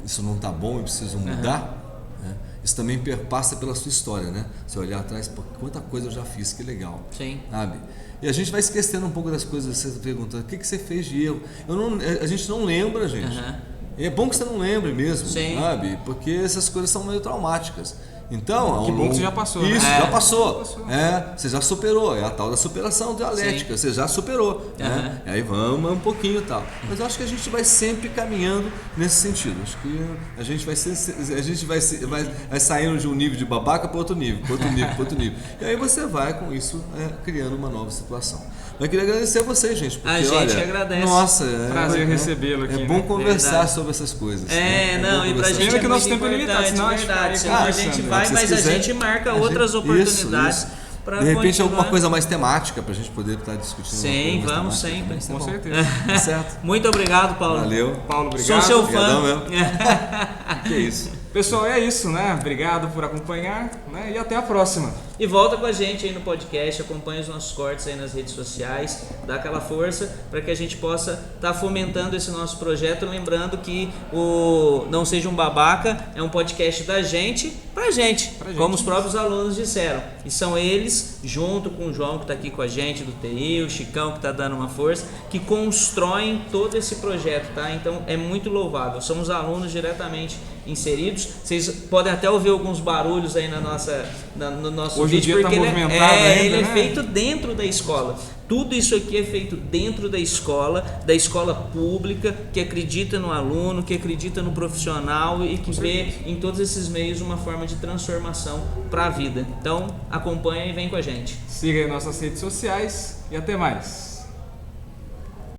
isso não está bom, eu preciso mudar. Isso também perpassa pela sua história, né? Você olhar atrás, quanta coisa eu já fiz, que legal. Sim. Sabe? E a gente vai esquecendo um pouco das coisas, você perguntando, o que você fez de erro? A gente não lembra, gente. É bom que você não lembre mesmo, sabe? Porque essas coisas são meio traumáticas. Então, que bom que você já passou. Isso, né? já passou. Você já superou. É a tal da superação dialética. Você já superou. Né? E aí vamos um pouquinho e tal. Mas eu acho que a gente vai sempre caminhando nesse sentido. Acho que a gente vai saindo de um nível de babaca para outro nível, para outro nível, para outro nível. E aí você vai com isso criando uma nova situação. Eu queria agradecer a vocês, gente. Porque, a gente agradece. Nossa, prazer recebê-lo aqui. É bom conversar sobre essas coisas. E pra gente é que o nosso tempo é limitado, senão a gente vai, mas a gente marca outras oportunidades. De repente alguma coisa mais temática pra gente poder estar discutindo. Sim, vamos sempre. Com certeza. Certo. Muito obrigado, Paulo. Valeu. Paulo, obrigado. Sou seu fã. Mesmo. Que isso. Pessoal, é isso, né? Obrigado por acompanhar, né? E até a próxima. E volta com a gente aí no podcast, acompanha os nossos cortes aí nas redes sociais, dá aquela força para que a gente possa estar fomentando esse nosso projeto. Lembrando que o Não Seja um Babaca é um podcast da gente, pra gente, como os próprios alunos disseram. E são eles, junto com o João que está aqui com a gente, do TI, o Chicão que está dando uma força, que constroem todo esse projeto, tá? Então é muito louvável. Somos alunos diretamente inseridos. Vocês podem até ouvir alguns barulhos aí no nosso Hoje vídeo, o dia porque tá movimentado ainda, ele né? é feito dentro da escola. Tudo isso aqui é feito dentro da escola pública, que acredita no aluno, que acredita no profissional e que vê em todos esses meios uma forma de transformação para a vida. Então, acompanha e vem com a gente. Siga aí nossas redes sociais e até mais.